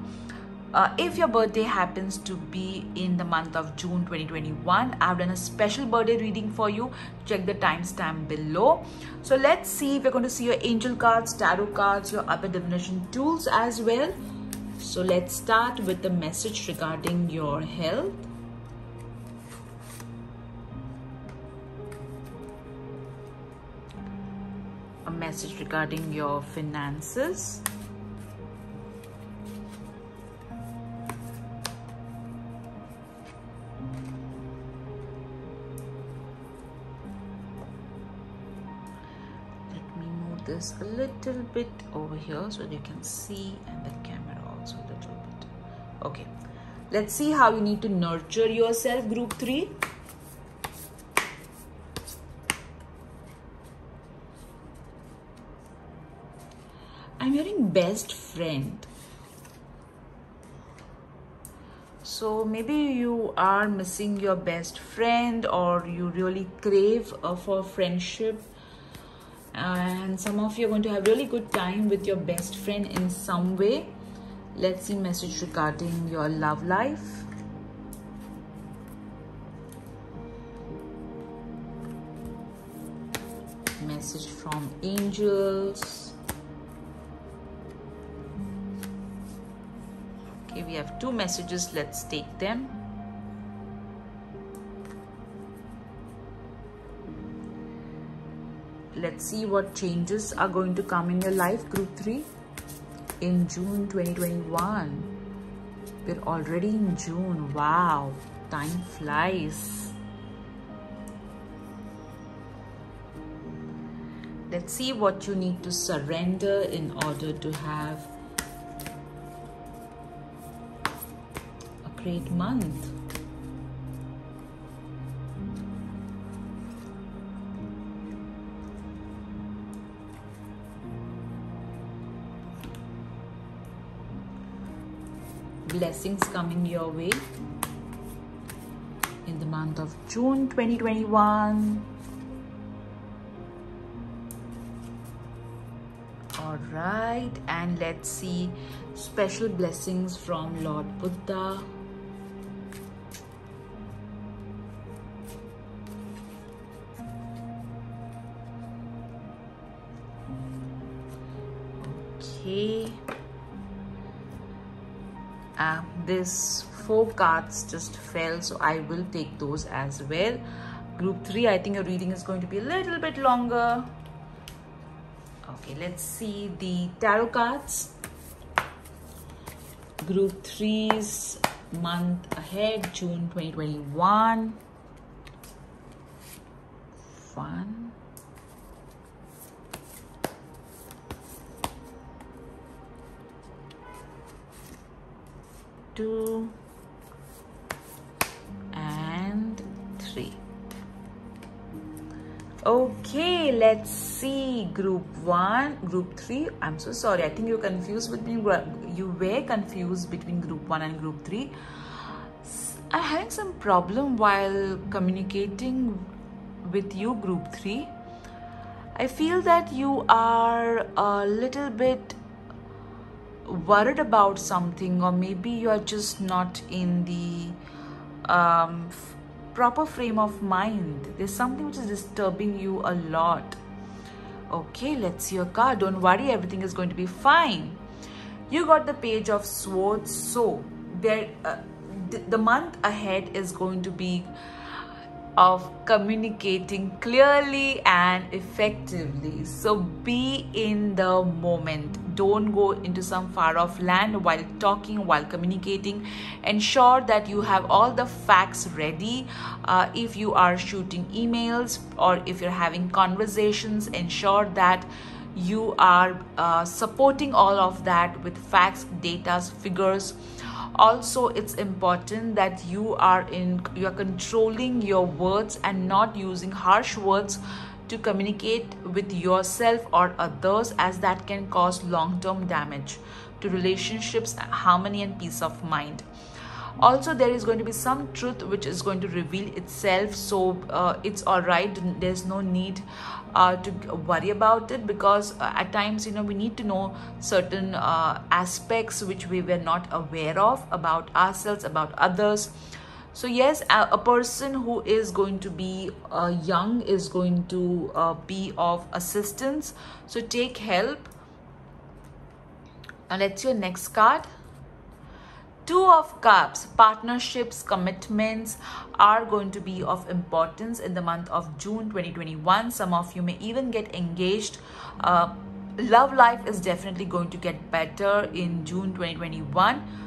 If your birthday happens to be in the month of June 2021, I've done a special birthday reading for you. Check the timestamp below. So let's see, we're going to see your angel cards, tarot cards, your other divination tools as well. So let's start with the message regarding your health. A message regarding your finances. This a little bit over here so you can see, and the camera also a little bit. Okay, let's see how you need to nurture yourself, group 3. I'm hearing best friend. So maybe you are missing your best friend, or you really crave for friendship. And some of you are going to have really good time with your best friend in some way. Let's see message regarding your love life. Message from angels. Okay, we have 2 messages. Let's take them. Let's see what changes are going to come in your life, group 3, in June 2021. We're already in June. Wow, time flies. Let's see what you need to surrender in order to have a great month. Blessings coming your way in the month of June 2021. All right, and let's see special blessings from Lord Buddha. Okay. This 4 cards just fell, so I will take those as well. Group 3, I think your reading is going to be a little bit longer. Okay, let's see the tarot cards. Group 3's month ahead, June 2021. 1, 2 and 3. Okay, let's see group 1, group 3. I'm so sorry, I think you're confused between group 1 and group 3. I'm having some problem while communicating with you, group 3. I feel that you are a little bit worried about something, or maybe you are just not in the proper frame of mind. There's something which is disturbing you a lot. Okay, let's see your card. Don't worry, everything is going to be fine. You got the Page of Swords. So there, the month ahead is going to be of communicating clearly and effectively. So be in the moment. Don't go into some far off land while talking, while communicating. Ensure that you have all the facts ready. If you are shooting emails or if you're having conversations, ensure that you are supporting all of that with facts, data, figures. Also, it's important that you are controlling your words and not using harsh words to communicate with yourself or others, as that can cause long-term damage to relationships, harmony and peace of mind. Also, there is going to be some truth which is going to reveal itself, so it's all right. There's no need to worry about it, because at times, you know, we need to know certain aspects which we were not aware of about ourselves, about others. So yes, a person who is going to be young is going to be of assistance, so take help. And let's see your next card. Two of Cups. Partnerships, commitments are going to be of importance in the month of June 2021. Some of you may even get engaged. Love life is definitely going to get better in June 2021.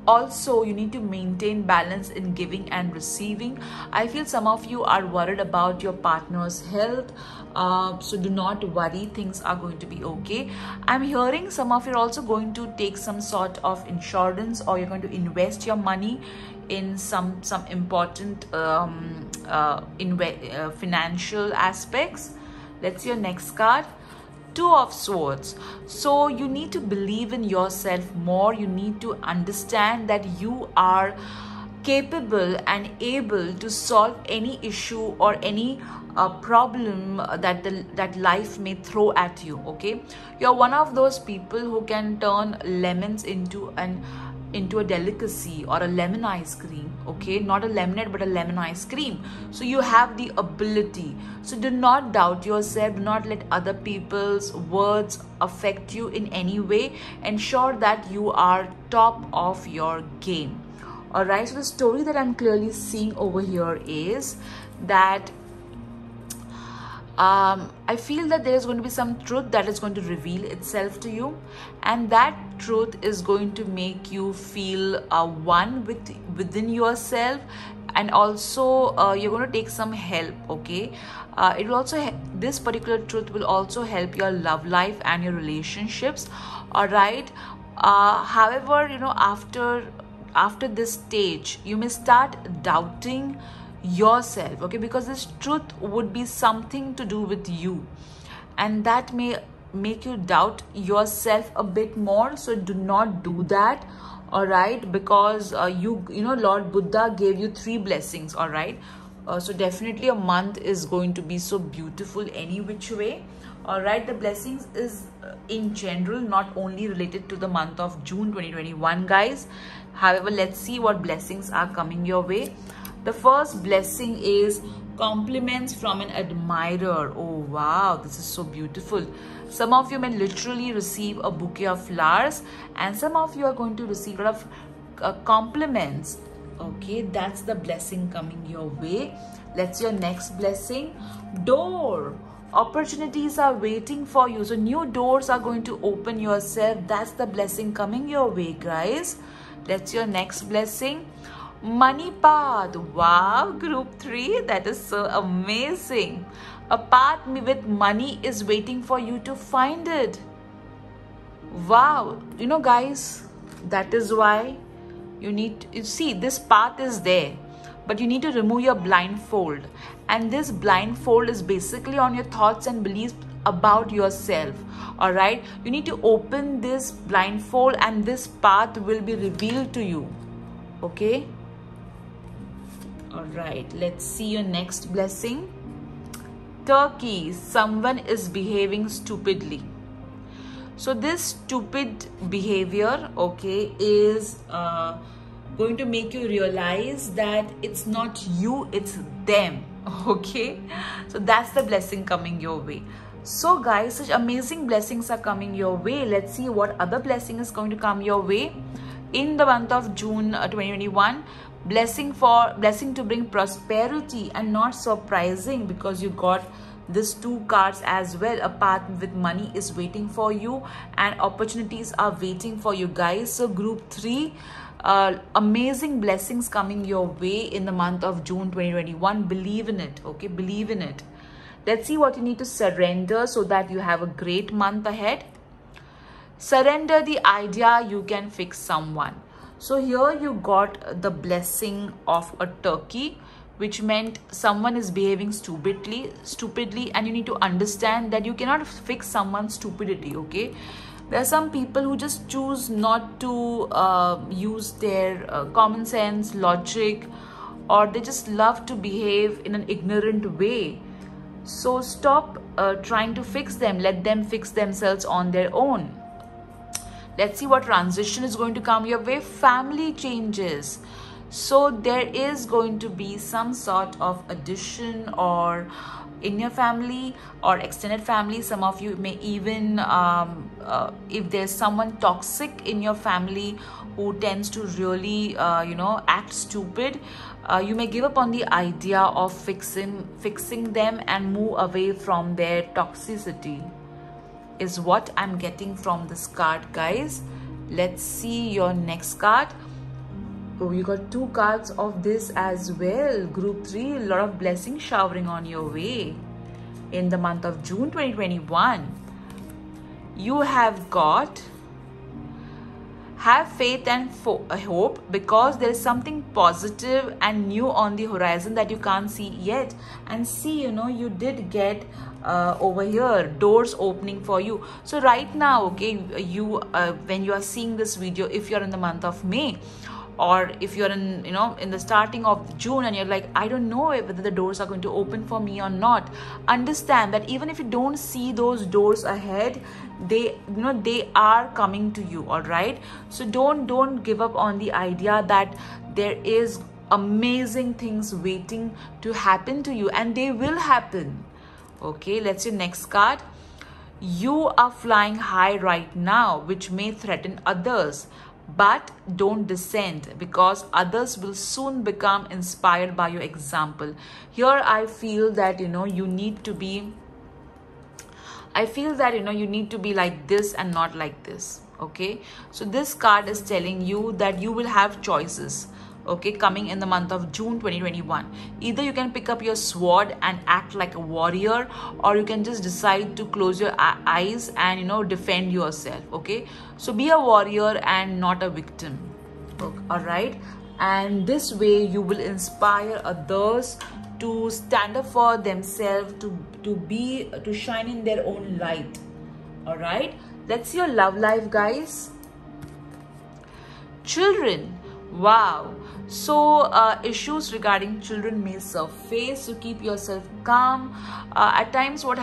Also, you need to maintain balance in giving and receiving. I feel some of you are worried about your partner's health, so do not worry, things are going to be okay. I'm hearing some of you are also going to take some sort of insurance, or you're going to invest your money in some important financial aspects. Let's see your next card. Two of Swords. So you need to believe in yourself more. You need to understand that you are capable and able to solve any issue or any problem that life may throw at you. Okay, you're one of those people who can turn lemons into a delicacy, or a lemon ice cream. Okay, not a lemonade but a lemon ice cream. So you have the ability, so do not doubt yourself. Do not let other people's words affect you in any way. Ensure that you are top of your game. All right, so the story that I'm clearly seeing over here is that I feel that there is going to be some truth that is going to reveal itself to you, and that truth is going to make you feel one within yourself, and also you're going to take some help. Okay, it will also this particular truth will also help your love life and your relationships. All right, however, you know, after this stage you may start doubting yourself. Okay, because this truth would be something to do with you, and that may make you doubt yourself a bit more. So do not do that. All right, because you know, Lord Buddha gave you 3 blessings. All right, so definitely a month is going to be so beautiful any which way. All right, the blessings is in general, not only related to the month of June 2021, guys. However, let's see what blessings are coming your way. The first blessing is compliments from an admirer. Oh wow, this is so beautiful. Some of you may literally receive a bouquet of flowers, and some of you are going to receive a lot of compliments. Okay, that's the blessing coming your way. Let's see your next blessing. Door. Opportunities are waiting for you, so new doors are going to open yourself. That's the blessing coming your way, guys. Let's see your next blessing. Money path. Wow, group 3, that is so amazing. A path with money is waiting for you to find it. Wow, you know, guys, that is why you see, this path is there, but you need to remove your blindfold, and this blindfold is basically on your thoughts and beliefs about yourself. All right, you need to open this blindfold, and this path will be revealed to you. Okay, all right, let's see your next blessing. Turkey. Someone is behaving stupidly. So this stupid behavior, okay, is going to make you realize that it's not you, it's them. Okay, so that's the blessing coming your way. So guys, such amazing blessings are coming your way. Let's see what other blessing is going to come your way in the month of June 2021. Blessing to bring prosperity, and not surprising because you got this 2 cards as well. A path with money is waiting for you, and opportunities are waiting for you, guys. So group 3, amazing blessings coming your way in the month of June 2021. Believe in it. Okay, believe in it. Let's see what you need to surrender so that you have a great month ahead. Surrender the idea you can fix someone. So here you got the blessing of a turkey, which meant someone is behaving stupidly, and you need to understand that you cannot fix someone's stupidity. Okay, there are some people who just choose not to use their common sense, logic, or they just love to behave in an ignorant way. So stop trying to fix them. Let them fix themselves on their own. Let's see what transition is going to come your way. Family changes. So there is going to be some sort of addition or in your family or extended family. Some of you may even, if there's someone toxic in your family who tends to really, act stupid, you may give up on the idea of fixing them and move away from their toxicity, is what I'm getting from this card, guys. Let's see your next card. Oh, you got 2 cards of this as well. Group 3, a lot of blessings showering on your way in the month of June 2021. You have got have faith and hope, because there is something positive and new on the horizon that you can't see yet. And see, you did get over here doors opening for you. So right now, okay, you when you are seeing this video, if you're in the month of May, or if you're in in the starting of June and you're like, I don't know whether the doors are going to open for me or not, understand that even if you don't see those doors ahead, they they are coming to you. All right, so don't give up on the idea that there is amazing things waiting to happen to you, and they will happen. Okay, let's see next card. You are flying high right now, which may threaten others, but don't descend, because others will soon become inspired by your example. Here I feel that you need to be, you need to be like this and not like this. Okay, so this card is telling you that you will have choices, okay, coming in the month of June 2021. Either you can pick up your sword and act like a warrior, or you can just decide to close your eyes and defend yourself. Okay, so be a warrior and not a victim. Okay, all right, and this way you will inspire others to stand up for themselves, to shine in their own light. All right, let's see your love life, guys. Children. Wow, so issues regarding children may surface, so keep yourself calm. At times what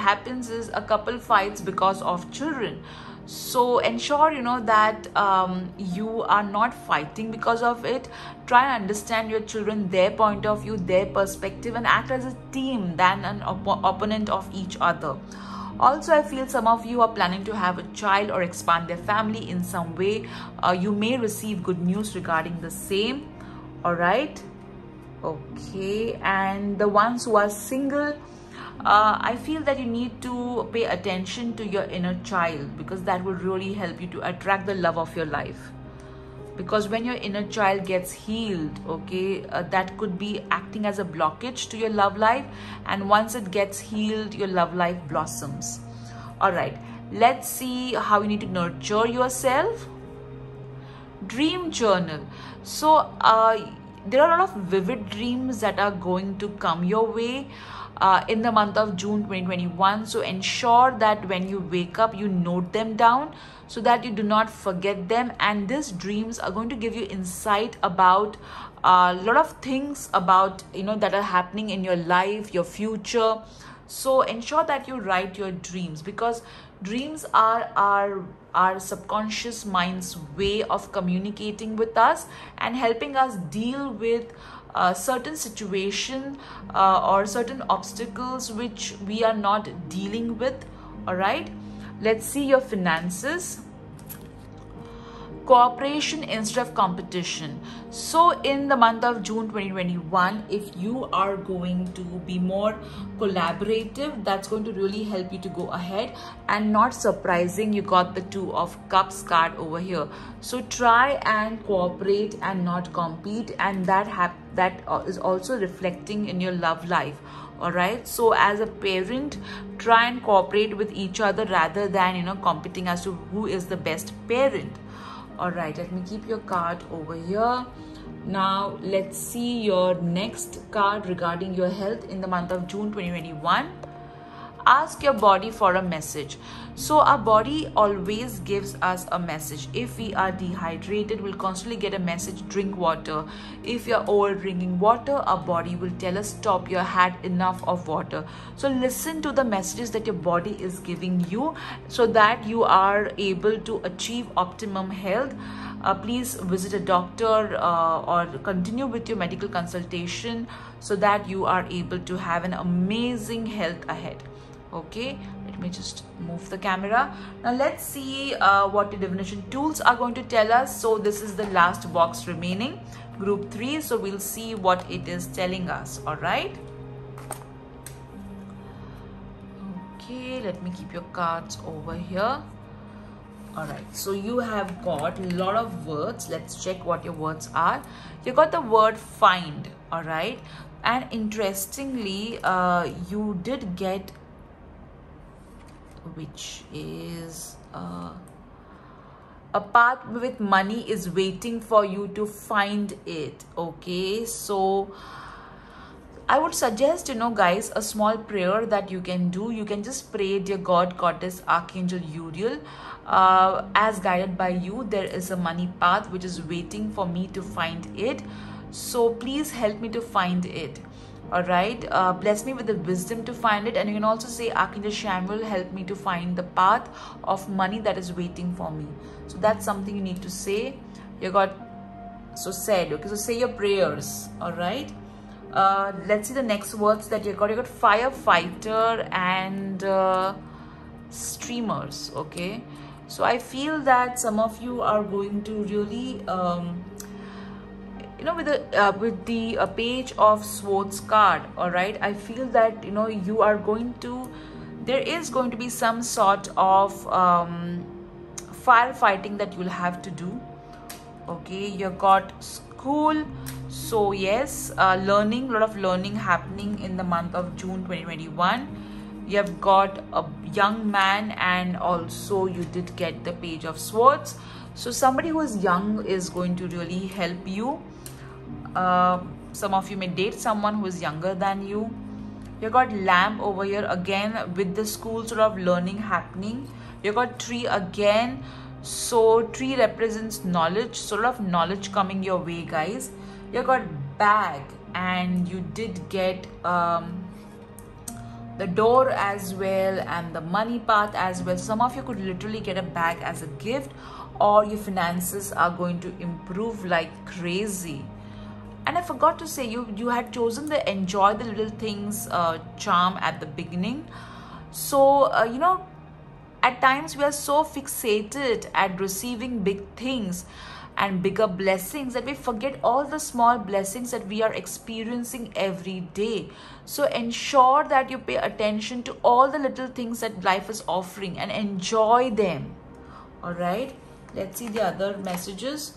happens is a couple fights because of children, so ensure that you are not fighting because of it. Try and understand your children, their point of view, their perspective, and act as a team than an opponent of each other. Also, I feel some of you are planning to have a child or expand their family in some way. You may receive good news regarding the same. All right. Okay. And the ones who are single, I feel that you need to pay attention to your inner child, because that will really help you to attract the love of your life. Because when your inner child gets healed, okay, that could be acting as a blockage to your love life, and once it gets healed, your love life blossoms. All right, let's see how you need to nurture yourself. Dream journal. So there are a lot of vivid dreams that are going to come your way in the month of June 2021. So ensure that when you wake up, you note them down so that you do not forget them. And these dreams are going to give you insight about a lot of things about that are happening in your life, your future. So ensure that you write your dreams, because dreams are our subconscious mind's way of communicating with us and helping us deal with certain situation or certain obstacles which we are not dealing with. All right, let's see your finances. Cooperation instead of competition. So in the month of June 2021, if you are going to be more collaborative, that's going to really help you to go ahead. And not surprising, you got the 2 of Cups card over here. So try and cooperate and not compete, and that is also reflecting in your love life. All right, so as a parent, try and cooperate with each other rather than competing as to who is the best parent. All right, let me keep your card over here. Now let's see your next card regarding your health in the month of June 2021. Ask your body for a message. So our body always gives us a message. If we are dehydrated, we'll constantly get a message, drink water. If you're over drinking water, our body will tell us, stop, you had enough of water. So listen to the messages that your body is giving you so that you are able to achieve optimum health. Please visit a doctor or continue with your medical consultation so that you are able to have an amazing health ahead. Okay, let me just move the camera. Now let's see what the divination tools are going to tell us. So this is the last box remaining, group 3. So we'll see what it is telling us. All right. Okay, let me keep your cards over here. All right, so you have got a lot of words. Let's check what your words are. You got the word find. All right, and interestingly, you did get, which is a path with money is waiting for you to find it. Okay, so I would suggest, you know, guys, a small prayer that you can do. You can just pray, dear God, Goddess, Archangel Uriel, as guided by you, there is a money path which is waiting for me to find it. So please help me to find it. All right, bless me with the wisdom to find it. And you can also say, Archangel Chamuel, help me to find the path of money that is waiting for me. So that's something you need to say. You got, so said. Okay, so say your prayers. All right, let's see the next words that you got. You got firefighter and streamers. Okay, so I feel that some of you are going to really you know, with the page of swords card, all right, I feel that, you know, you are going to, there is going to be some sort of firefighting that you'll have to do. Okay, you got school. So yes, learning, a lot of learning happening in the month of June 2021. You have got a young man, and also you did get the page of swords. So somebody who is young is going to really help you. Some of you may date someone who is younger than you. You got lamp over here again with the school sort of learning happening. You got tree again. So tree represents knowledge, sort of knowledge coming your way, guys. You got bag, and you did get the door as well, and the money path as well. Some of you could literally get a bag as a gift, or your finances are going to improve like crazy. And I forgot to say, you had chosen the enjoy the little things charm at the beginning. So you know, at times we are so fixated at receiving big things and bigger blessings that we forget all the small blessings that we are experiencing every day. So ensure that you pay attention to all the little things that life is offering and enjoy them. All right, let's see the other messages.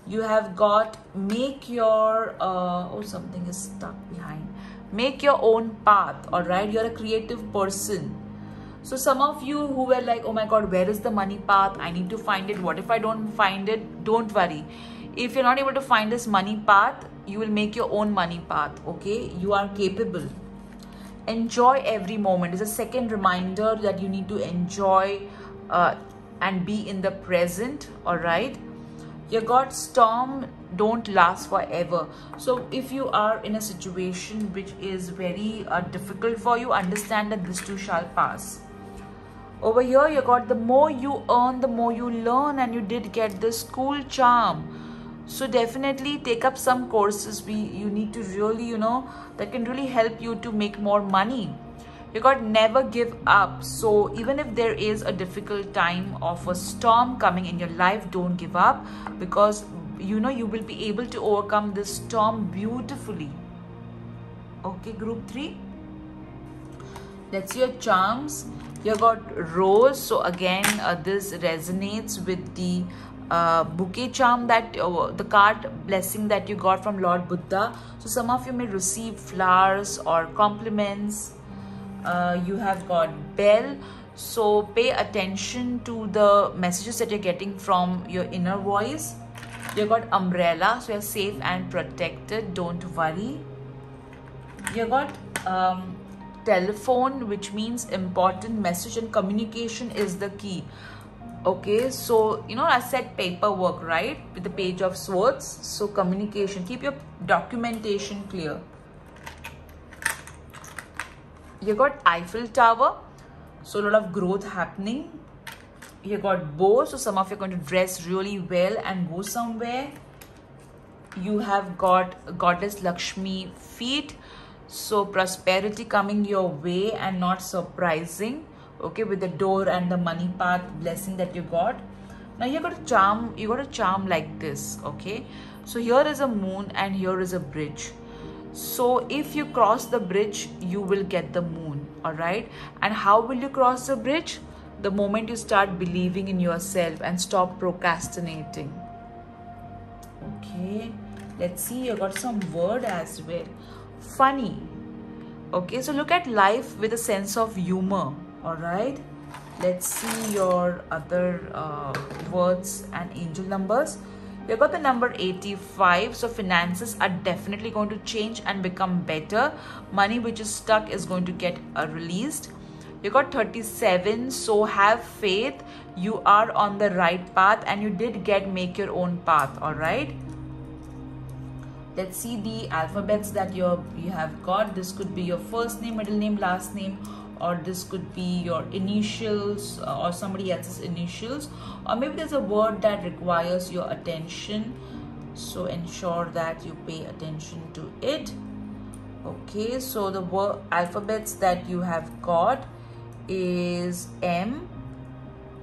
You have got make your oh, something is stuck behind. Make your own path. All right, you're a creative person. So some of you who were like, oh my God, where is the money path? I need to find it. What if I don't find it? Don't worry. If you're not able to find this money path, you will make your own money path. Okay, you are capable. Enjoy every moment. It's a second reminder that you need to enjoy and be in the present. All right. You got storm don't last forever. So if you are in a situation which is very difficult for you, understand that this too shall pass. Over here you got the more you earn, the more you learn, and you did get the school charm. So definitely take up some courses you need to really, you know, that can really help you to make more money. You got never give up. So even if there is a difficult time of a storm coming in your life, don't give up, because you know you will be able to overcome this storm beautifully. Okay, group 3. Let's see your charms. You got rose. So again, this resonates with the bouquet charm, that the card blessing that you got from Lord Buddha. So some of you may receive flowers or compliments. You have got bell. So pay attention to the messages that you're getting from your inner voice. You got umbrella, so you're safe and protected, don't worry. You got telephone, which means important message and communication is the key. Okay, so you know I said paperwork, right, with the page of swords. So communication, keep your documentation clear. You got Eiffel Tower, so a lot of growth happening. You got bow, so some of you are going to dress really well and go somewhere. You have got goddess Lakshmi feet, so prosperity coming your way and not surprising. Okay, with the door and the money path blessing that you got. Now you got a charm like this. Okay, so here is a moon and here is a bridge. So if you cross the bridge, you will get the moon. All right, and how will you cross the bridge? The moment you start believing in yourself and stop procrastinating. Okay, let's see, you got some word as well. Funny. Okay, so look at life with a sense of humor. All right, let's see your other words and angel numbers. You got the number 85, so finances are definitely going to change and become better. Money which is stuck is going to get released. You got 37, so have faith, you are on the right path and you did make your own path. All right, let's see the alphabets that you have got. This could be your first name, middle name, last name, or this could be your initials or somebody else's initials, or maybe there's a word that requires your attention, so ensure that you pay attention to it. Okay, so the word alphabets that you have got is M,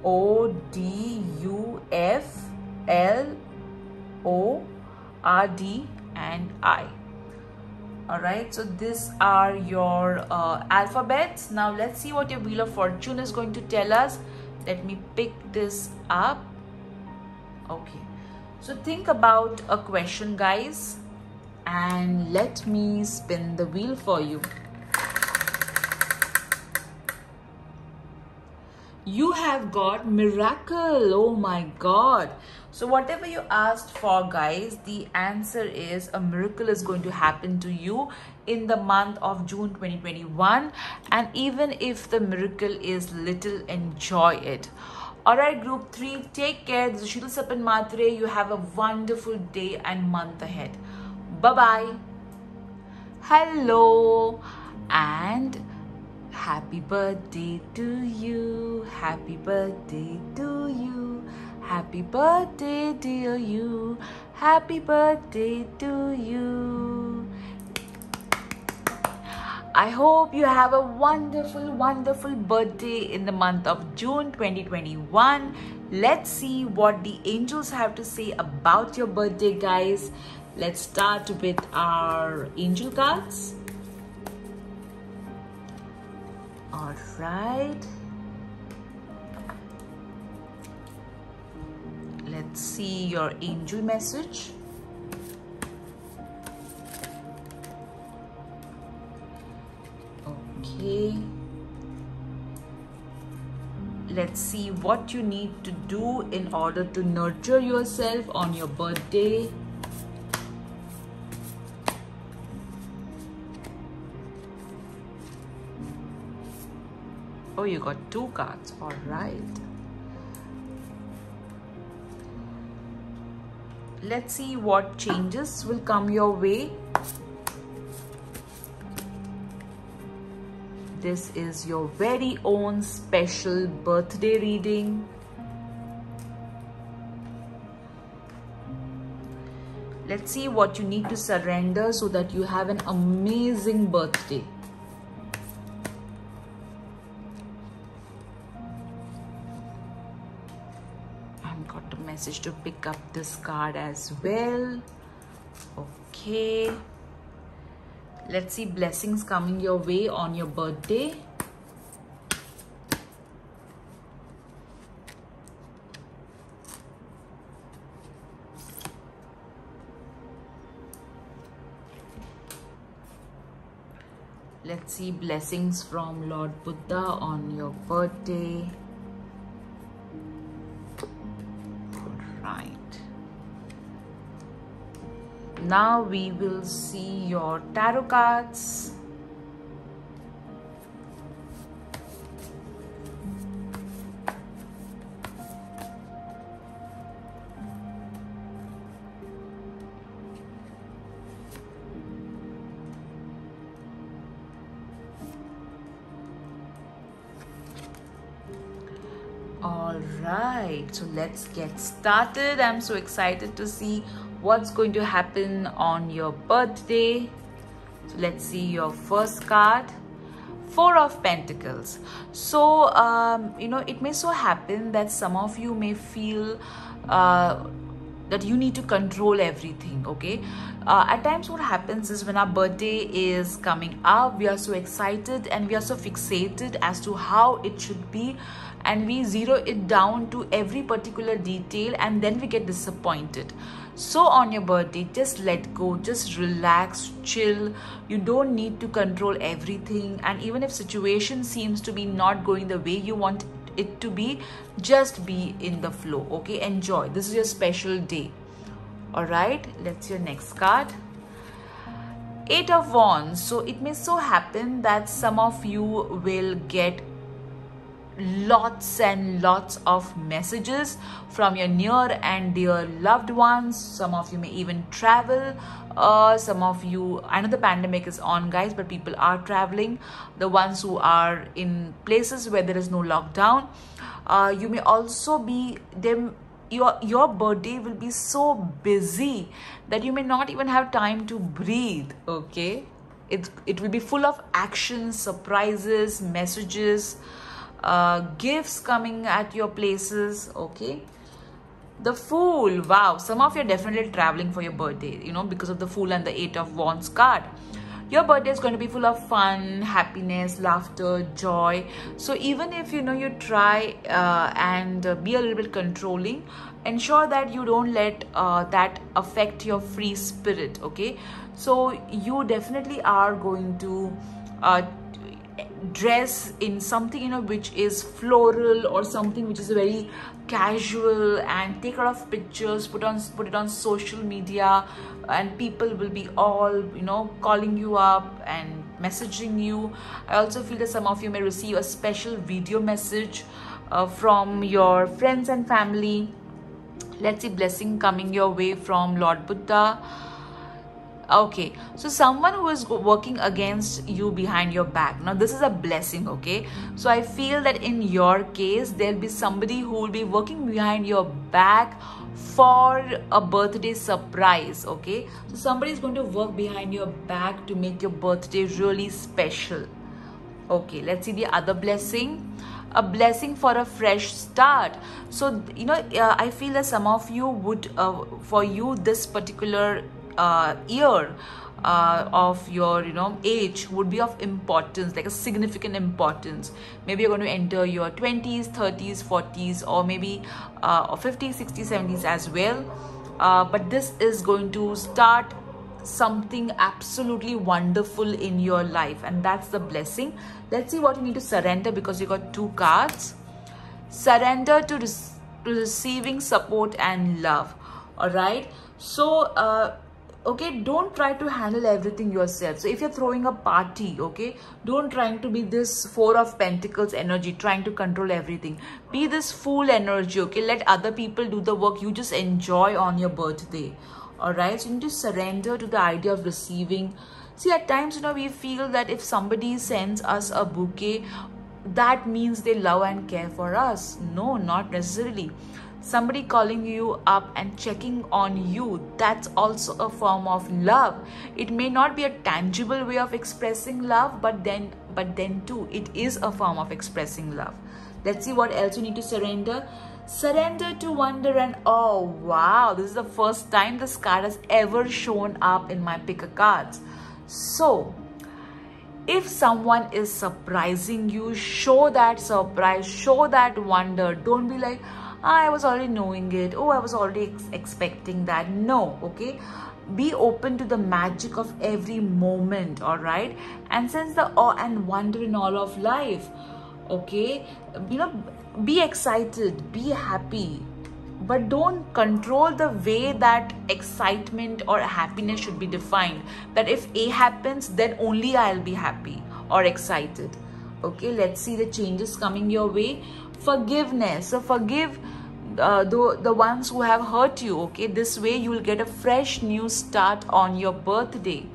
O, D, U, F, L, O, R, D and I. All right, so these are your alphabets. Now let's see what your Wheel of Fortune is going to tell us. Let me pick this up. Okay, so think about a question, guys, and let me spin the wheel for you. You have got miracle. Oh my God. So whatever you asked for, guys, the answer is a miracle is going to happen to you in the month of June 2021. And even if the miracle is little, enjoy it. All right, group 3, take care. This is Sheetal Sapan Matre. You have a wonderful day and month ahead. Bye-bye. Hello and happy birthday to you. Happy birthday to you. Happy birthday, dear you. Happy birthday to you. I hope you have a wonderful, wonderful birthday in the month of June 2021. Let's see what the angels have to say about your birthday, guys. Let's start with our angel cards. All right. Let's see your angel message. Okay. Let's see what you need to do in order to nurture yourself on your birthday. Oh, you got 2 cards. All right. Let's see what changes will come your way. This is your very own special birthday reading. Let's see what you need to surrender so that you have an amazing birthday. Message to pick up this card as well. Okay, let's see blessings coming your way on your birthday. Let's see blessings from Lord Buddha on your birthday. Right. Now we will see your tarot cards. All right, so let's get started. I'm so excited to see what's going to happen on your birthday. So let's see your first card. Four of Pentacles. So it may so happen that some of you may feel that you need to control everything. Okay, at times what happens is when our birthday is coming up, we are so excited and we are so fixated as to how it should be, and we zero it down to every particular detail, and then we get disappointed. So on your birthday, just let go, just relax, chill. You don't need to control everything, and even if situation seems to be not going the way you want it to be, just be in the flow. Okay, enjoy. This is your special day. All right, let's your next card. Eight of Wands. So it may so happen that some of you will get lots and lots of messages from your near and dear loved ones. Some of you may even travel. Some of you, I know the pandemic is on, guys, but people are traveling. The ones who are in places where there is no lockdown, you may also be them. Your birthday will be so busy that you may not even have time to breathe. Okay, it will be full of action, surprises, messages, gifts coming at your places. Okay, the Fool. Wow, some of you are definitely traveling for your birthday, because of the Fool and the Eight of Wands card. Your birthday is going to be full of fun, happiness, laughter, joy. So even if you try and be a little bit controlling, ensure that you don't let that affect your free spirit. Okay, so you definitely are going to dress in something which is floral or something which is very casual, and take a lot of pictures, put it on social media, and people will be all calling you up and messaging you. I also feel that some of you may receive a special video message from your friends and family. Let's see, blessing coming your way from Lord Buddha. Okay, so someone who is working against you behind your back. Now this is a blessing. Okay, so I feel that in your case there'll be somebody who will be working behind your back for a birthday surprise. Okay, so somebody is going to work behind your back to make your birthday really special. Okay, let's see the other blessing. A blessing for a fresh start. So I feel that some of you would for you this particular year of your age would be of importance, like a significant importance. Maybe you're going to enter your 20s, 30s, 40s, or maybe 50s, 60s, 70s as well, but this is going to start something absolutely wonderful in your life, and that's the blessing. Let's see what you need to surrender, because you got two cards. Surrender to receiving support and love. All right, so okay, don't try to handle everything yourself. So if you're throwing a party, okay, don't trying to be this Four of Pentacles energy, trying to control everything. Be this Fool energy. Okay, let other people do the work. You just enjoy on your birthday. All right, so you need to surrender to the idea of receiving. See, at times we feel that if somebody sends us a bouquet, that means they love and care for us. No, not necessarily. Somebody calling you up and checking on you, that's also a form of love. It may not be a tangible way of expressing love, but then too, it is a form of expressing love. Let's see what else you need to surrender. Surrender to wonder and awe. Wow, this is the first time this card has ever shown up in my picker cards. So if someone is surprising you, show that surprise, show that wonder. Don't be like, I was already knowing it. Oh, I was already expecting that. No, okay. Be open to the magic of every moment, all right? And sense the awe and wonder in all of life, okay? Be excited, be happy, but don't control the way that excitement or happiness should be defined, that if A happens, then only I'll be happy or excited. Okay, let's see the changes coming your way. Forgiveness. So forgive the ones who have hurt you. Okay, this way you will get a fresh new start on your birthday.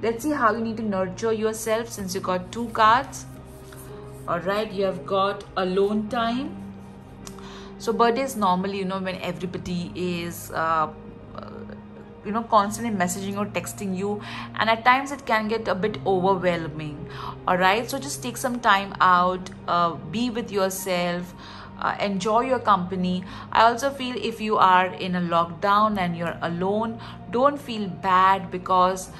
Let's see how you need to nurture yourself, since you got 2 cards. All right, you have got alone time. So birthday is normally, when everybody is constantly messaging or texting you, and at times it can get a bit overwhelming. All right, so just take some time out, be with yourself, enjoy your company. I also feel if you are in a lockdown and you're alone, don't feel bad, because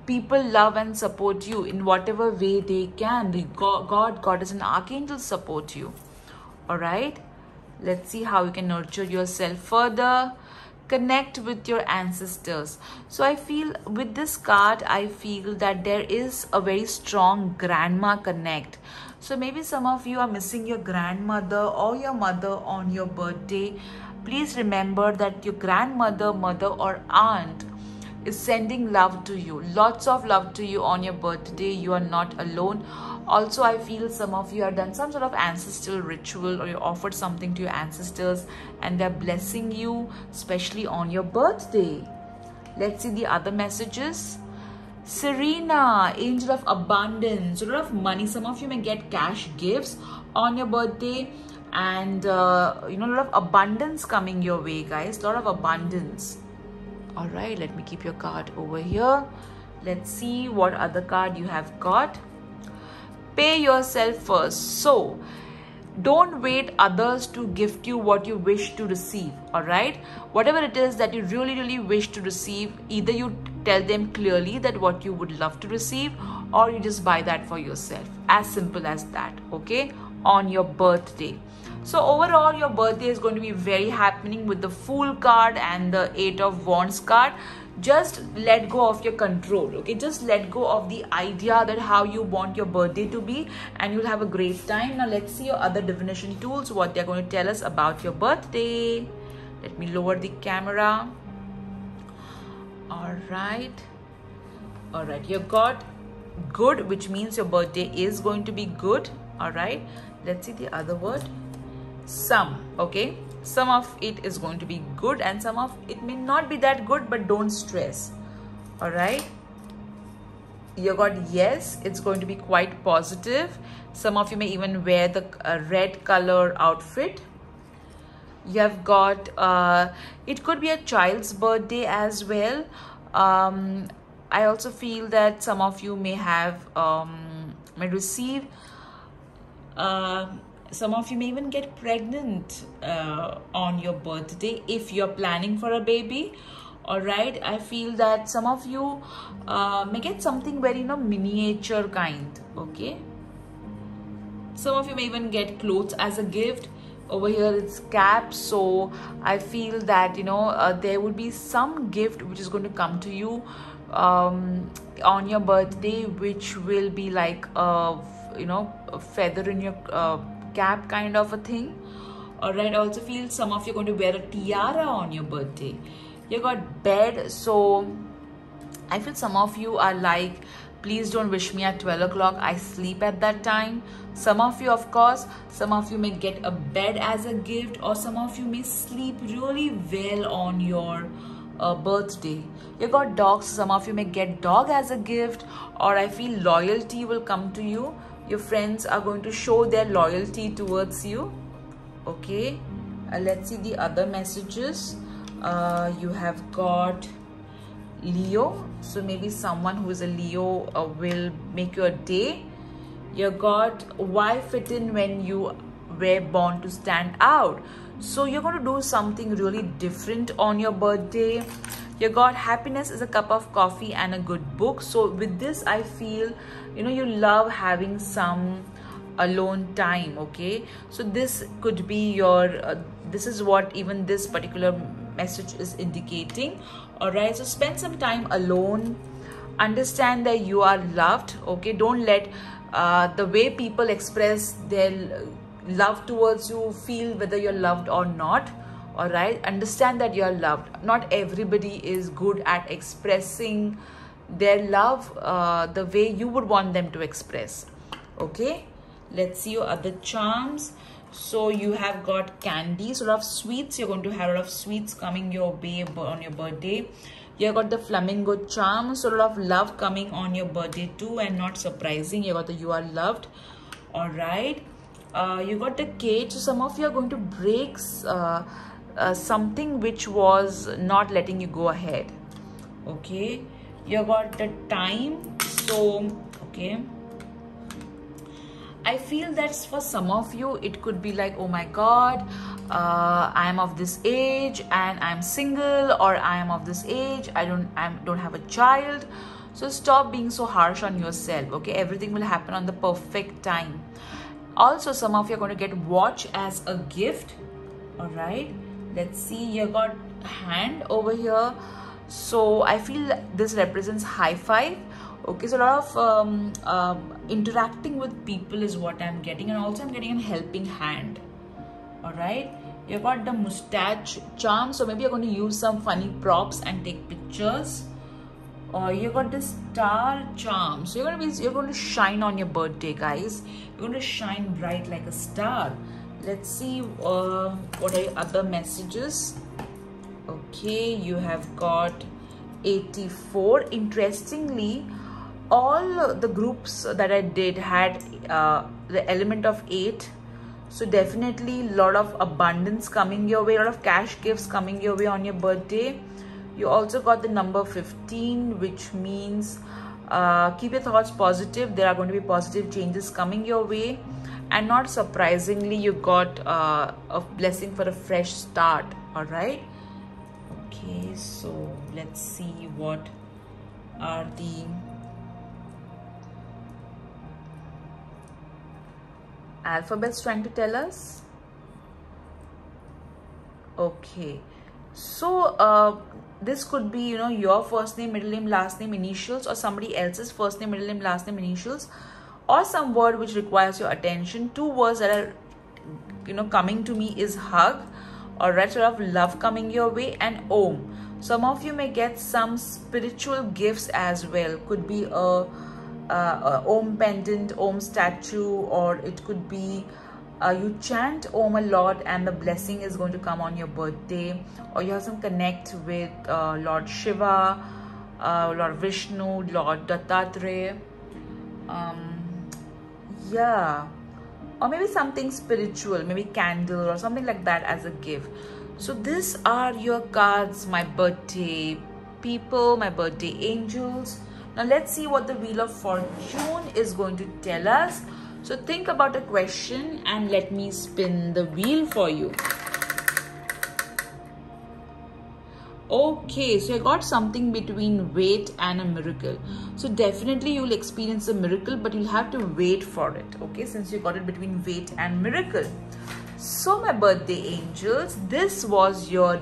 people love and support you in whatever way they can. Goddess and archangels support you. All right, let's see how you can nurture yourself further. Connect with your ancestors. So I feel with this card, I feel that there is a very strong grandma connect. So maybe some of you are missing your grandmother or your mother on your birthday. Please remember that your grandmother, mother or aunt is sending love to you, lots of love to you on your birthday. You are not alone. Also, I feel some of you have done some sort of ancestral ritual, or you offered something to your ancestors and they're blessing you, especially on your birthday. Let's see the other messages. Serena, angel of abundance, a lot of money. Some of you may get cash gifts on your birthday, and a lot of abundance coming your way, guys. A lot of abundance. All right, let me keep your card over here. Let's see what other card you have got. Pay yourself first. So don't wait others to gift you what you wish to receive. All right, whatever it is that you really wish to receive, either you tell them clearly that what you would love to receive, or you just buy that for yourself. As simple as that. Okay, on your birthday. So overall, your birthday is going to be very happening with the Fool card and the 8 of Wands card. Just let go of your control. Okay, just let go of the idea that how you want your birthday to be, and you'll have a great time. Now let's see your other divination tools, what they're going to tell us about your birthday. Let me lower the camera. All right, you got good, which means your birthday is going to be good. All right, let's see the other word. Some. Okay, some of it is going to be good and some of it may not be that good, but don't stress. All right, you got yes, it's going to be quite positive. Some of you may even wear the red color outfit. You have got it could be a child's birthday as well. I also feel that some of you may have may receive some of you may even get pregnant on your birthday if you're planning for a baby. All right, I feel that some of you may get something very miniature kind. Okay, some of you may even get clothes as a gift. Over here it's caps, so I feel that there would be some gift which is going to come to you on your birthday, which will be like a feather in your cap kind of a thing. All right, I also feel some of you are going to wear a tiara on your birthday. You got bed, so I feel some of you are like, please don't wish me at 12 o'clock. I sleep at that time. Some of you, of course, some of you may get a bed as a gift, or some of you may sleep really well on your birthday. You got dogs. Some of you may get dog as a gift, or I feel loyalty will come to you. Your friends are going to show their loyalty towards you. Okay, let's see the other messages. You have got Leo, so maybe someone who is a Leo will make your day. You got why fit in when you were born to stand out. So you're going to do something really different on your birthday. You got happiness is a cup of coffee and a good book. So with this, I feel you love having some alone time. Okay, so this could be your this is what even this particular message is indicating. All right, so spend some time alone. Understand that you are loved. Okay, don't let the way people express their love towards you, feel whether you're loved or not. All right, understand that you're loved. Not everybody is good at expressing their love the way you would want them to express. Okay, let's see your other charms. So you have got candy, sort of sweets. You're going to have a lot of sweets coming your way on your birthday. You got the flamingo charm, sort of love coming on your birthday too, and not surprising. You got the you are loved. All right, you got the cage. So some of you are going to break something which was not letting you go ahead. Okay, you got the time. So okay, I feel that for some of you it could be like, oh my god, I am of this age and I'm single, or I am of this age, I don't have a child. So stop being so harsh on yourself. Okay, everything will happen on the perfect time. Also, some of you are going to get watch as a gift. All right, let's see, you got hand over here. So I feel this represents high five. Okay, so a lot of interacting with people is what I'm getting, and also I'm getting a helping hand. All right, you got the mustache charm, so maybe you're going to use some funny props and take pictures. Or you got the star charm, so you're going to shine on your birthday, guys. You're going to shine bright like a star. Let's see what are your other messages. Okay, you have got 84. Interestingly, all the groups that I did had the element of 8. So definitely a lot of abundance coming your way, a lot of cash gifts coming your way on your birthday. You also got the number 15, which means keep your thoughts positive. There are going to be positive changes coming your way. And not surprisingly, you got a blessing for a fresh start. All right. Okay, so let's see what are the alphabets trying to tell us. Okay, so this could be, you know, your first name, middle name, last name, initials, or somebody else's first name, middle name, last name, initials, or some word which requires your attention. 2 words that are, you know, coming to me is hug. All right, sort of love coming your way, and Om. Some of you may get some spiritual gifts as well. Could be a Om pendant, Om statue, or it could be you chant Om a lot and the blessing is going to come on your birthday, or you have some connect with Lord Shiva, Lord Vishnu, Lord Dattatreya, yeah, or maybe something spiritual, maybe candle or something like that as a gift. So these are your cards, my birthday people, my birthday angels. Now let's see what the Wheel of Fortune is going to tell us. So think about a question and let me spin the wheel for you. Okay, so I got something between wait and a miracle. So definitely you will experience a miracle, but you'll have to wait for it. Okay, since you got it between wait and miracle. So my birthday angels, this was your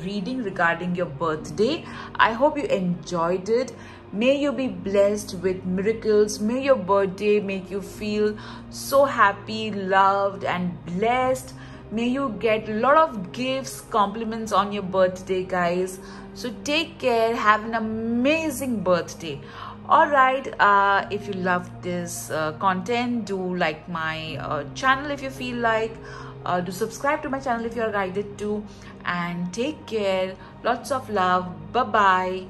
reading regarding your birthday. I hope you enjoyed it. May you be blessed with miracles. May your birthday make you feel so happy, loved and blessed. May you get a lot of gifts, compliments on your birthday, guys. So take care. Have an amazing birthday. All right. If you loved this content, do like my channel if you feel like. Do subscribe to my channel if you are guided to. And take care. Lots of love. Bye-bye.